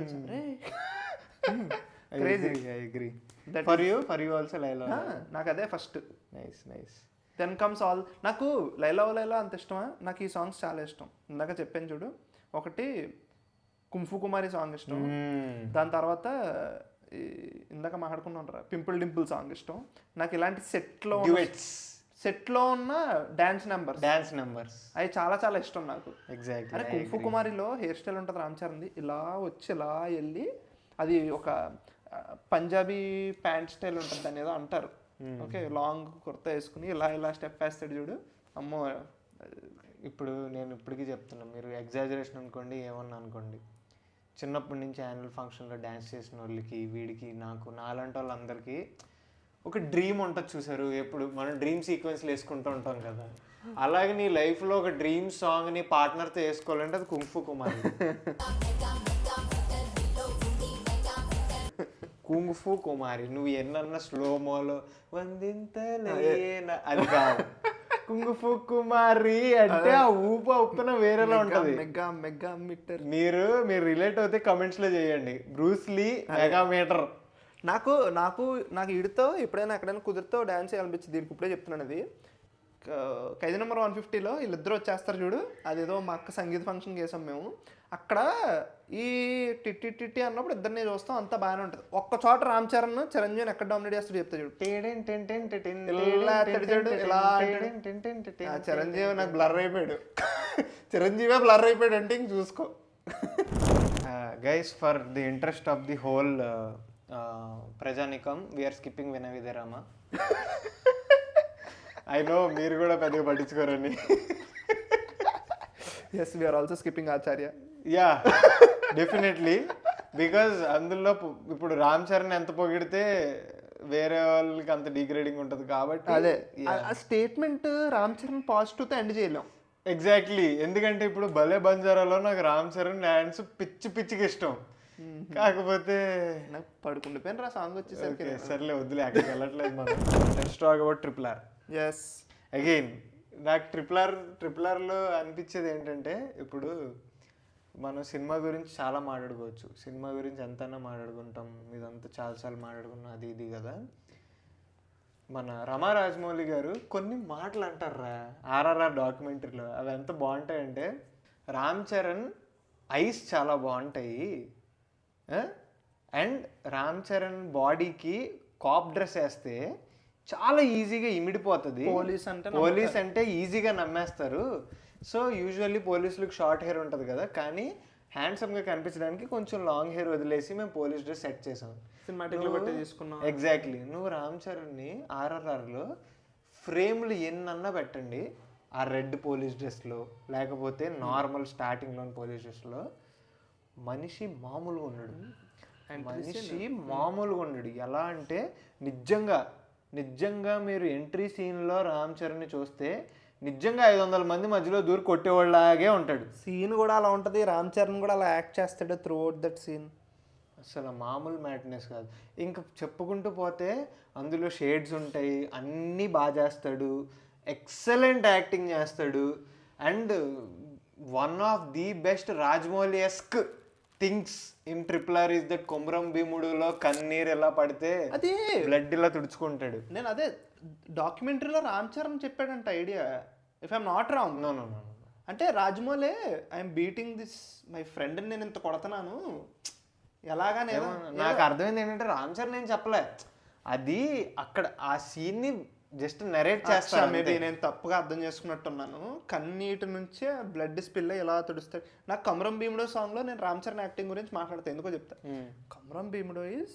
నాకు అదే first. Nice. Then comes all. నాకు లైలా అంత ఇష్టమా, నాకు ఈ సాంగ్స్ చాలా ఇష్టం. ఇందాక చెప్పాను చూడు, ఒకటి కుంఫు కుమారి సాంగ్ ఇష్టం, దాని తర్వాత ఇందాక మాట్లాడుకున్నాను రా పింపుల్ డింపుల్ సాంగ్ ఇష్టం. నాకు ఇలాంటి సెట్లో ఉన్న డాన్స్ నెంబర్స్ అవి చాలా చాలా ఇష్టం నాకు. ఎగ్జాక్ట్లీ. అరే కుంఫు కుమారిలో హెయిర్ స్టైల్ ఉంటుంది రామ్ చరణ్ది, ఇలా వచ్చి ఇలా వెళ్ళి అది ఒక పంజాబీ ప్యాంట్ స్టైల్ ఉంటుంది, దాన్ని ఏదో అంటారు. ఓకే, లాంగ్ కుర్తా వేసుకుని ఇలా ఇలా స్టెప్ వేస్తాడు చూడు, అమ్మో. ఇప్పుడు నేను ఇప్పటికీ చెప్తున్నా, మీరు ఎగ్జాజరేషన్ అనుకోండి ఏమన్నా అనుకోండి, చిన్నప్పటి నుంచి యాన్యువల్ ఫంక్షన్లో డ్యాన్స్ చేసిన వాళ్ళకి వీడికి నాకు నాలాంటి వాళ్ళందరికీ ఒక డ్రీమ్ ఉంటుంది చూసారు. ఎప్పుడు మనం డ్రీమ్ సీక్వెన్స్లు వేసుకుంటూ ఉంటాం కదా, అలాగే నీ లైఫ్లో ఒక డ్రీమ్ సాంగ్ నీ పార్ట్నర్తో వేసుకోవాలంటే అది కుంగ్ ఫు కుమారి. కుంగ్ ఫు కుమారి నువ్వు ఎన్నన్నా స్లోమోలో వందింతలేనా అది కాదు, కుంగ్ ఫు కుమారి అంటే ఆ ఊపు ఉప్పున వేరేలా ఉంటది. Mega mega meter. మీరు రిలేట్ అవుతే కమెంట్స్ లో చేయండి, బ్రూస్ లీ మెగా మీటర్. నాకు నాకు నాకు వీడితో ఎప్పుడైనా ఎక్కడైనా కుదిరితో డ్యాన్స్ చేయాలనిపించింది. దీనికి ఇప్పుడే చెప్తున్నాను, అది ఖైదీ నెంబర్ 150లో వీళ్ళిద్దరు వచ్చేస్తారు చూడు, అదేదో మా అక్క సంగీత ఫంక్షన్ చేసాం మేము. అక్కడ ఈ టిట్టి టిట్టి అన్నప్పుడు ఇద్దరిని చూస్తాం, అంతా బాగానే ఉంటుంది. ఒక్క చోట రామ్ చరణ్ చిరంజీవిని ఎక్కడ డామినేట్ చేస్తాడు చెప్తా చూడు. చిరంజీవి నాకు బ్లర్ అయిపోయాడు. చిరంజీవి బ్లర్ అయిపోయాడు అంటే ఇంక చూసుకో. Guys, for the interest of the whole ప్రజానికం, we're skipping Vinaya Vijayarama. I know మీరు కూడా పెద్దగా పట్టించుకోరని. Yes, we're also skipping Acharya. Yeah, definitely, because అందులో ఇప్పుడు రామ్ చరణ్ ఎంత పొగిడితే వేరే వాళ్ళకి అంత డిగ్రేడింగ్ ఉంటుంది కాబట్టి. అదే ఆ స్టేట్మెంట్ రామ్ చరణ్ పాజిటివ్తో ఎండ్ చేయలేం. ఎగ్జాక్ట్లీ, ఎందుకంటే ఇప్పుడు భలే బంజారాలో నాకు రామ్ చరణ్ డాన్స్ పిచ్చికి ఇష్టం, కాకపోతే నాకు పడుకుండిపోయిన రా సాంగ్ వచ్చేసరికి. సర్లే వద్దులే, అక్కడికి వెళ్ళట్లేదు మనం. Let's talk about RRR. Yes, again నాకు ట్రిపుల్ ఆర్లో అనిపించేది ఏంటంటే, ఇప్పుడు మనం సినిమా గురించి చాలా మాట్లాడుకోవచ్చు, సినిమా గురించి ఎంతైనా మాట్లాడుకుంటాం, ఇదంతా చాలాసార్లు మాట్లాడుకున్నాం, అది ఇది కదా. మన రమా రాజమౌళి గారు కొన్ని మాటలు అంటారా RRR డాక్యుమెంటరీలో, అవి ఎంత బాగుంటాయంటే, రామ్ చరణ్ ఐస్ చాలా బాగుంటాయి, అండ్ రామ్ చరణ్ బాడీకి కాప్ డ్రెస్ వేస్తే చాలా ఈజీగా ఇమిడిపోతుంది, పోలీస్ అంటే ఈజీగా నమ్మేస్తారు. సో యూజువల్లీ పోలీసులకు షార్ట్ హెయిర్ ఉంటుంది కదా, కానీ హ్యాండ్సమ్గా కనిపించడానికి కొంచెం లాంగ్ హెయిర్ వదిలేసి మేము పోలీస్ డ్రెస్ సెట్ చేసాం, సినిమాటిక్లో బట్టి తీసుకున్నాం. ఎగ్జాక్ట్లీ, నువ్వు రామ్ చరణ్ని RRRలో ఫ్రేమ్లు ఎన్నన్నా పెట్టండి, ఆ రెడ్ పోలీస్ డ్రెస్లో లేకపోతే నార్మల్ స్టార్టింగ్లోని పోలీస్ డ్రెస్లో, మనిషి మామూలుగా ఉన్నాడు, ఎలా అంటే నిజంగా మీరు ఎంట్రీ సీన్లో రామ్ చరణ్ని చూస్తే నిజంగా 500 మంది మధ్యలో దూరి కొట్టేవాళ్ళలాగే ఉంటాడు. సీన్ కూడా అలా ఉంటుంది, రామ్ చరణ్ కూడా అలా యాక్ట్ చేస్తాడు త్రూ అవుట్ దట్ సీన్. అసలు మామూలు మ్యాట్నెస్ కాదు. ఇంకా చెప్పుకుంటూ పోతే అందులో షేడ్స్ ఉంటాయి, అన్నీ బాగా చేస్తాడు, ఎక్సలెంట్ యాక్టింగ్ చేస్తాడు. And one of the best రాజమౌళి-ఎస్క్ things in RRR is that Komaram భీముడులో కన్నీరు ఎలా పడితే అదే బ్లడ్ ఇలా తుడుచుకుంటాడు. నేను అదే డాక్యుమెంటరీలో రామ్ చరణ్ చెప్పాడంట idea, if I'm not wrong. No అంటే Rajamouli I'm beating this my friend, నేను ఇంత కొడతాను ఎలాగా. నాకు అర్థమైంది ఏంటంటే, రామ్ చరణ్ నేను చెప్పలే, అది అక్కడ ఆ సీన్ని జస్ట్ నరేట్ చేస్తాను. మేబీ నేను తప్పుగా అర్థం చేసుకున్నట్టున్నాను. కన్నీటి నుంచే బ్లడ్ స్పిల్ ఇలా తుడుస్తాడు. నాకు కమరం భీముడో సాంగ్లో నేను రామ్ చరణ్ యాక్టింగ్ గురించి మాట్లాడతాను, ఎందుకో చెప్తా. కమరం భీముడో ఈజ్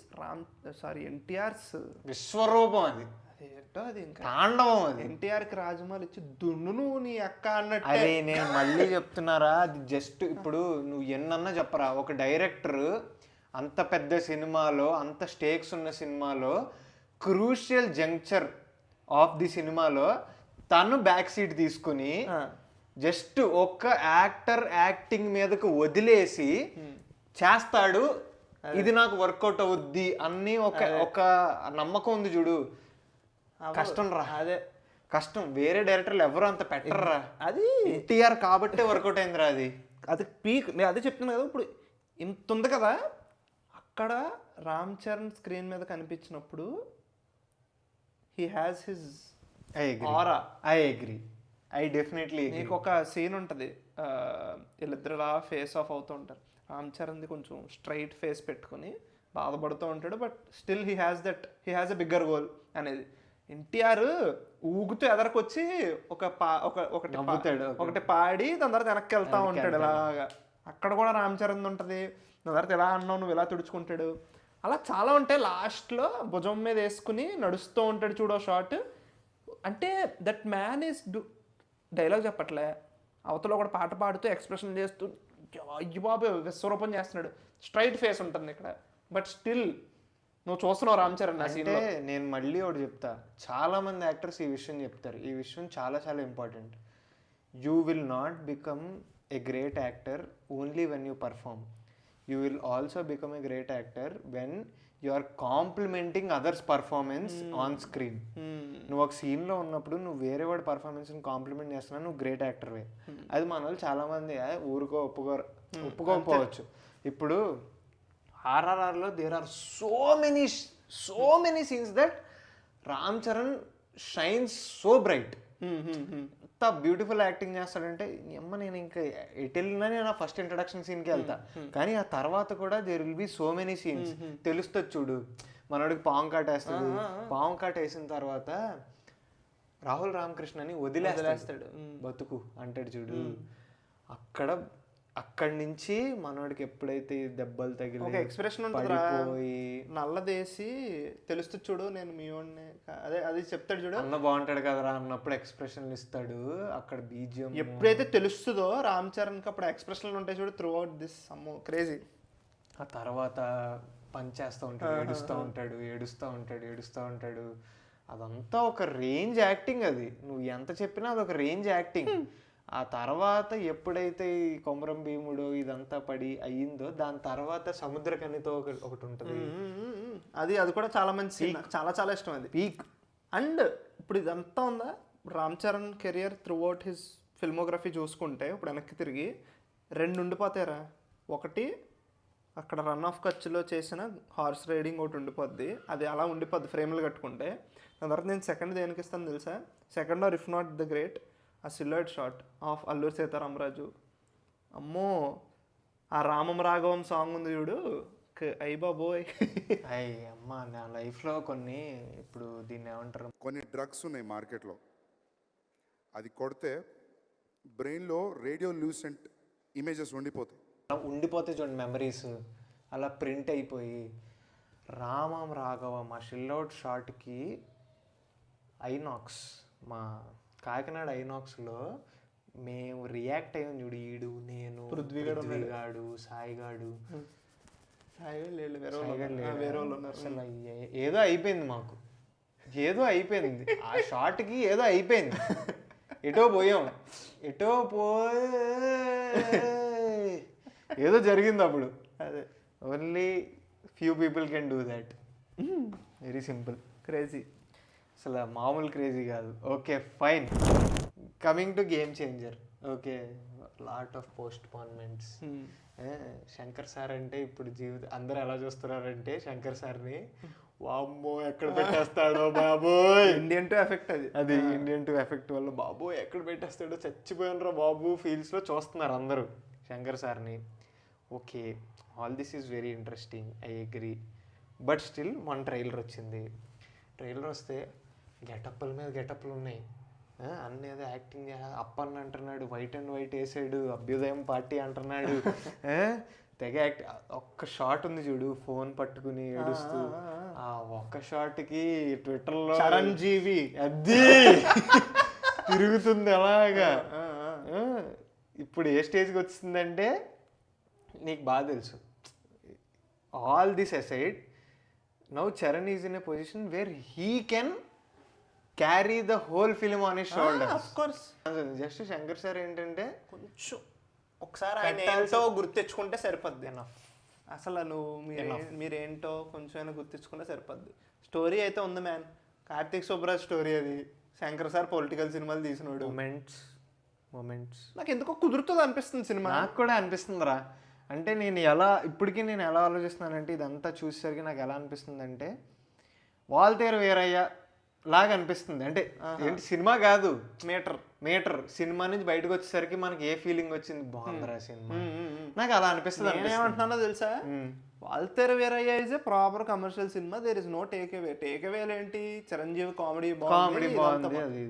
ఎన్టీఆర్స్ విశ్వరూపం, అది ఏంటో అది ఇంకా తాండవం, అది ఎన్టీఆర్కి రాజమౌళి ఇచ్చి దున్ను నీ అక్క అన్నట్టు. అదే నేను మళ్ళీ చెప్తున్నారా, అది జస్ట్ ఇప్పుడు నువ్వు ఎన్నన్నా చెప్పరా, ఒక డైరెక్టర్ అంత పెద్ద సినిమాలో, అంత స్టేక్స్ ఉన్న సినిమాలో, క్రూషియల్ జంక్చర్ ఆఫ్ ది సినిమాలో తను బ్యాక్ సీట్ తీసుకుని జస్ట్ ఒక్క యాక్టర్ యాక్టింగ్ మీదకు వదిలేసి చేస్తాడు, ఇది నాకు వర్కౌట్ అవుద్ది అన్ని ఒక నమ్మకం ఉంది చూడు. కష్టం రా, అదే కష్టం. వేరే డైరెక్టర్లు ఎవరు అంత పెట్టర్రా, అది ఎన్టీఆర్ కాబట్టే వర్కౌట్ అయిందిరా. అది పీక్. నేను అదే చెప్తున్నాను కదా, ఇప్పుడు ఇంత ఉంది కదా, అక్కడ రామ్ చరణ్ స్క్రీన్ మీద కనిపించినప్పుడు he has his aura. I agree. I definitely agree. నీకు ఒక సీన్ ఉంటుంది, వీళ్ళిద్దరు అలా ఫేస్ ఆఫ్ అవుతూ ఉంటారు. రామ్ చరణ్ది కొంచెం స్ట్రైట్ ఫేస్ పెట్టుకుని బాధపడుతూ ఉంటాడు, but still he has a bigger goal అనేది. ఎన్టీఆర్ ఊగుతూ ఎదరకొచ్చి ఒకటి పాడి దాని తర్వాత వెనక్కి వెళ్తా ఉంటాడు ఇలాగా. అక్కడ కూడా రామ్ చరణ్ ఉంటుంది. నా తర్వాత ఇలా అన్నావు నువ్వు ఇలా తుడుచుకుంటాడు. అలా చాలా ఉంటాయి. లాస్ట్లో భుజం మీద వేసుకుని నడుస్తూ ఉంటాడు చూడో షాట్. అంటే దట్ మ్యాన్ ఈస్ డైలాగ్ చెప్పట్లే, అవతల కూడా పాట పాడుతూ ఎక్స్ప్రెషన్ చేస్తూ అయ్యి బాబు విశ్వరూపం చేస్తున్నాడు. స్ట్రైట్ ఫేస్ ఉంటుంది ఇక్కడ, బట్ స్టిల్ నువ్వు చూస్తున్నావు రామ్ చరణ్ ఆ అంటే సీన్లో. నేను మళ్ళీ ఒకటి చెప్తా, చాలా మంది యాక్టర్స్ ఈ విషయం చెప్తారు, ఈ విషయం చాలా చాలా important. You will not become a great actor only when you perform. You will also become a great actor when you are complementing others performance on screen. నువ్వు ఒక సీన్లో ఉన్నప్పుడు నువ్వు వేరే వాడి పర్ఫార్మెన్స్ని కాంప్లిమెంట్ చేస్తున్నావు, నువ్వు గ్రేట్ యాక్టర్వే. అది మన వాళ్ళు చాలామంది ఒప్పుకోకపోవచ్చు. ఇప్పుడు ఆర్ఆర్ఆర్లో there are so many scenes that Ram Charan shines so bright. ఎంత బ్యూటిఫుల్ యాక్టింగ్ చేస్తాడంటే అమ్మ, నేను ఇంకా ఎటు వెళ్ళినా నేను ఫస్ట్ ఇంట్రడక్షన్ సీన్కి వెళ్తా, కానీ ఆ తర్వాత కూడా there will be so many scenes. తెలుస్తుంది చూడు, మనోడికి పాము కాట వేస్తుంది, పాము కాట వేసిన తర్వాత రాహుల్ రామకృష్ణని వదిలేస్తాడు, బతుకు అంటాడు చూడు. అక్కడి నుంచి మనోడికి ఎప్పుడైతే దెబ్బలు తగిలి ఒక ఎక్స్ప్రెషన్ ఉంటుంది, నల్లదేసి తెలుస్తుంది చూడు నేను మీ వాడిని, అదే అది చెప్తాడు చూడు, అన్న బాగుంటాడు కదరా అన్నప్పుడు ఎక్స్ప్రెషన్లు ఇస్తాడు. అక్కడ బీజిఎం ఎప్పుడైతే తెలుస్తుందో రామ్ చరణ్కి అప్పుడు ఎక్స్ప్రెషన్లు ఉంటాయి చూడు త్రూ అవుట్ దిస్ అమ్మో క్రేజీ. ఆ తర్వాత పనిచేస్తూ ఉంటాడు, ఏడుస్తూ ఉంటాడు. అదంతా ఒక రేంజ్ యాక్టింగ్. అది నువ్వు ఎంత చెప్పినా అదొక రేంజ్ యాక్టింగ్. ఆ తర్వాత ఎప్పుడైతే ఈ కొమరం భీముడు ఇదంతా పడి అయ్యిందో, దాని తర్వాత సముద్రకనితో ఒకటి ఉంటుంది, అది కూడా చాలా మంచి సీన్, చాలా చాలా ఇష్టం అది పీక్. అండ్ ఇప్పుడు ఇదంతా ఉందా Ram Charan career through out his filmography చూసుకుంటే ఇప్పుడు వెనక్కి తిరిగి 2 ఉండిపోతారా. ఒకటి అక్కడ రన్ ఆఫ్ కచ్లో చేసిన హార్స్ రైడింగ్ ఒకటి ఉండిపోద్ది, అది అలా ఉండిపోద్ది ఫ్రేమ్లు కట్టుకుంటే. దాని తర్వాత నేను సెకండ్ దేనికి ఇస్తాను తెలుసా, second or if not the great, ఆ silhouette shot of Alluri Sitaramaraju. అమ్మో, ఆ రామం రాఘవం సాంగ్ ఉంది చూడు, అయ్యి బాబోయ్. అమ్మ, నా లైఫ్లో కొన్ని, ఇప్పుడు దీన్ని ఏమంటారు, కొన్ని డ్రగ్స్ ఉన్నాయి మార్కెట్లో, అది కొడితే బ్రెయిన్లో రేడియో లూసెంట్ ఇమేజెస్ ఉండిపోతాయి చూడండి, మెమరీస్ అలా ప్రింట్ అయిపోయి. రామం రాఘవం ఆ షిల్అవుట్ షాట్కి ఐనాక్స్, మా కాకినాడ ఐనాక్స్లో మేము రియాక్ట్ అయ్యాం చూడు, ఈడు నేను పృథ్వీగాడు సాయిగాడు అసలు ఏదో అయిపోయింది మాకు, ఏదో అయిపోయింది ఆ షాట్కి, ఏదో అయిపోయింది. ఎటో పోయాం, ఏదో జరిగింది అప్పుడు. అదే only few people can do that. Very simple. Crazy, అసలు మామూలు క్రేజీ కాదు. Okay fine, coming to Game Changer. Okay, lot of postponements. Shankar sir అంటే ఇప్పుడు అందరూ ఎలా చూస్తున్నారంటే శంకర్ సార్ని, వామ్మో ఎక్కడ పెట్టేస్తాడో బాబోయ్, ఇండియన్ టు ఎఫెక్ట్ అది ఇండియన్ టు ఎఫెక్ట్ వల్ల బాబోయ్ ఎక్కడ పెట్టేస్తాడో చచ్చిపోయినరా బాబు ఫీల్స్లో చూస్తున్నారు అందరూ శంకర్ సార్ని. Okay, all this is very interesting, I agree. But still మన ట్రైలర్ వచ్చింది. ట్రైలర్ వస్తే గెటప్ల మీద గెటప్లు ఉన్నాయి, అన్నీ ఏదో యాక్టింగ్. అప్పన్న అంటున్నాడు, వైట్ అండ్ వైట్ వేసాడు, అభ్యుదయం పార్టీ అంటున్నాడు, తెగ యాక్ట్. ఒక్క షాట్ ఉంది చూడు, ఫోన్ పట్టుకుని ఏడుస్తూ, ఆ ఒక్క షాట్కి ట్విట్టర్లో చిరంజీవి అది తిరుగుతుంది అలాగా. ఇప్పుడు ఏ స్టేజ్కి వచ్చిందంటే నీకు బాగా తెలుసు. All this aside, now Charan is in a position where he can carry the whole film on his shoulders. Of course. Just Shankar sir ఏంటంటే కొంచెం ఒకసారి ఆయన ఏంటో గుర్తించుకుంటే సరిపోద్ది. అసలు నువ్వు మీరేంటో కొంచెం గుర్తించుకుంటే సరిపోద్ది. స్టోరీ అయితే ఉంది మ్యాన్, కార్తీక్ సుబ్బరాజ్ స్టోరీ అది. శంకర్ సార్ పొలిటికల్ సినిమాలు తీసినోడు. మొమెంట్స్ నాకు ఎందుకో కుదురుతుంది అనిపిస్తుంది సినిమా. నాకు కూడా అనిపిస్తుందిరా. అంటే ఇప్పటికీ నేను ఎలా ఆలోచిస్తున్నానంటే, ఇదంతా చూసేసరికి నాకు ఎలా అనిపిస్తుంది అంటే వాల్తేరు వీరయ్య లాగా అనిపిస్తుంది. అంటే ఏంటి, సినిమా కాదు, మీటర్ సినిమా నుంచి బయటకు వచ్చేసరికి మనకి ఏ ఫీలింగ్ వచ్చింది, బాగుందిరా సినిమా, నాకు అలా అనిపిస్తుంది. ఏమంటున్నానో తెలుసా, Waltair Veerayya is a proper commercial సినిమా, there is no takeaway. Takeaway ఏంటి, చిరంజీవి కామెడీ బాగుంది, అది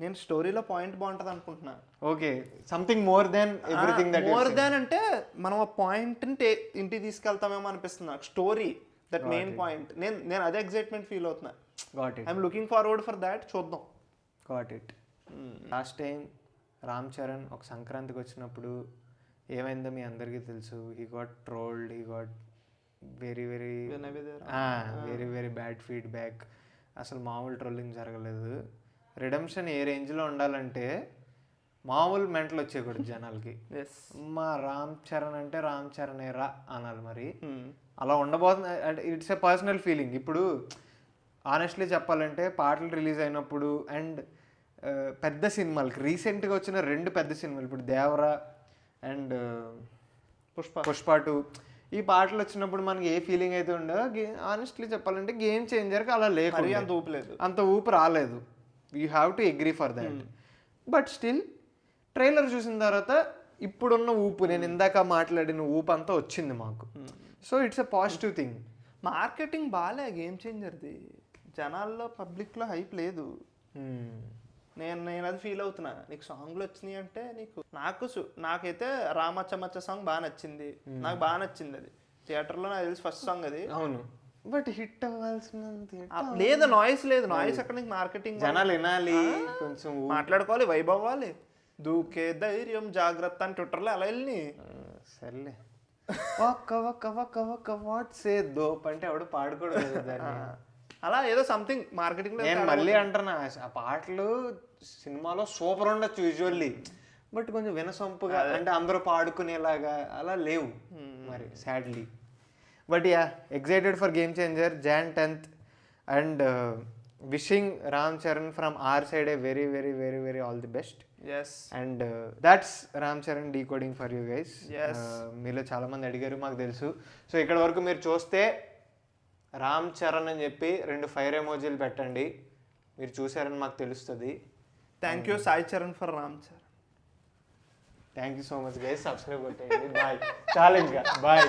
నేను స్టోరీలో పాయింట్ బాగుంటుంది అనుకుంటున్నా. Okay, something more then everything that more than అంటే మనం ఆ పాయింట్ని ఇంటికి తీసుకెళ్తామేమో అనిపిస్తుంది నాకు. Story that main point. నేను అదే ఎగ్జైట్మెంట్ ఫీల్ అవుతున్నా. Got it, I'm looking forward for that. చూద్దాం. Got it. Last time Ram Charan ఒక సంక్రాంతికి వచ్చినప్పుడు ఏమైందో మీ అందరికీ తెలుసు. He got trolled, he got very very very very bad feedback. అసలు మామూలు ట్రోలింగ్ జరగలేదు. రిడెంప్షన్ ఏ రేంజ్లో ఉండాలంటే మామూలు మెంటలు వచ్చేయకూడదు జనాలకి. మా రామ్ చరణ్ అంటే రామ్ చరణ్ రా అనాలి. మరి అలా ఉండబోతుంది. It's a personal feeling. ఇప్పుడు ఆనెస్ట్లీ చెప్పాలంటే పాటలు రిలీజ్ అయినప్పుడు అండ్ పెద్ద సినిమాలకి రీసెంట్గా వచ్చిన 2 పెద్ద సినిమాలు, ఇప్పుడు దేవరా అండ్ పుష్ప 2, ఈ పాటలు వచ్చినప్పుడు మనకి ఏ ఫీలింగ్ అయితే ఉండో ఆనెస్ట్లీ చెప్పాలంటే గేమ్ చేంజర్కి అలా లేకుండా అంత ఊపు లేదు, అంత ఊపు రాలేదు. You have to agree for that. But still trailer చూసిన తర్వాత ఇప్పుడున్న ఊపు, నేను ఇందాక మాట్లాడిన ఊపు అంతా వచ్చింది మాకు. So it's a positive thing. Marketing బాగాలే గేమ్ చేంజర్ది. జనాల్లో పబ్లిక్లో హైప్ లేదు. నేను అది ఫీల్ అవుతున్నా. నీకు సాంగ్లు వచ్చినాయి అంటే నాకైతే రామచ్చమచ్చ సాంగ్ బాగా నచ్చింది. నాకు బాగా నచ్చింది అది. థియేటర్లో నాకు తెలిసి ఫస్ట్ సాంగ్ అది. అవును, బట్ హిట్ అవ్వాల్సిన లేదు, నాయిస్ లేదు. నాయిస్ అక్కడ నీకు మార్కెటింగ్, జనాలు వినాలి, కొంచెం మాట్లాడుకోవాలి, వైబ్ అవ్వాలి, దూకే ధైర్యం జాగ్రత్త అని ట్విట్టర్లో అలా వెళ్ళి సర్లే ఒక్క వాట్స్ ఏ దోప్ అంటే ఎవడు పాడుకోవడం దాన్ని. అలా ఏదో సంథింగ్ మార్కెటింగ్. నేను మళ్ళీ అంటున్నా, ఆ పాటలు సినిమాలో సూపర్ ఉండొచ్చు విజువల్లీ, బట్ కొంచెం వినసొంపుగా అంటే అందరూ పాడుకునేలాగా అలా లేవు మరి sadly. But yeah, excited for Game Changer Jan 10th and wishing Ram Charan from our side a very very very very all the best. And that's Ram Charan decoding for you guys. మీలో చాలా మంది అడిగారు, మాకు తెలుసు. సో ఇక్కడ వరకు మీరు చూస్తే రామ్ చరణ్ అని చెప్పి 2 ఫైర్ ఎమోజీలు పెట్టండి, మీరు చూసారని మాకు తెలుస్తుంది. Thank you Sai Charan for Ram Charan. Thank you so much guys. Subscribe కొట్టేయండి. బాయ్. చాలా ఇంకా బాయ్.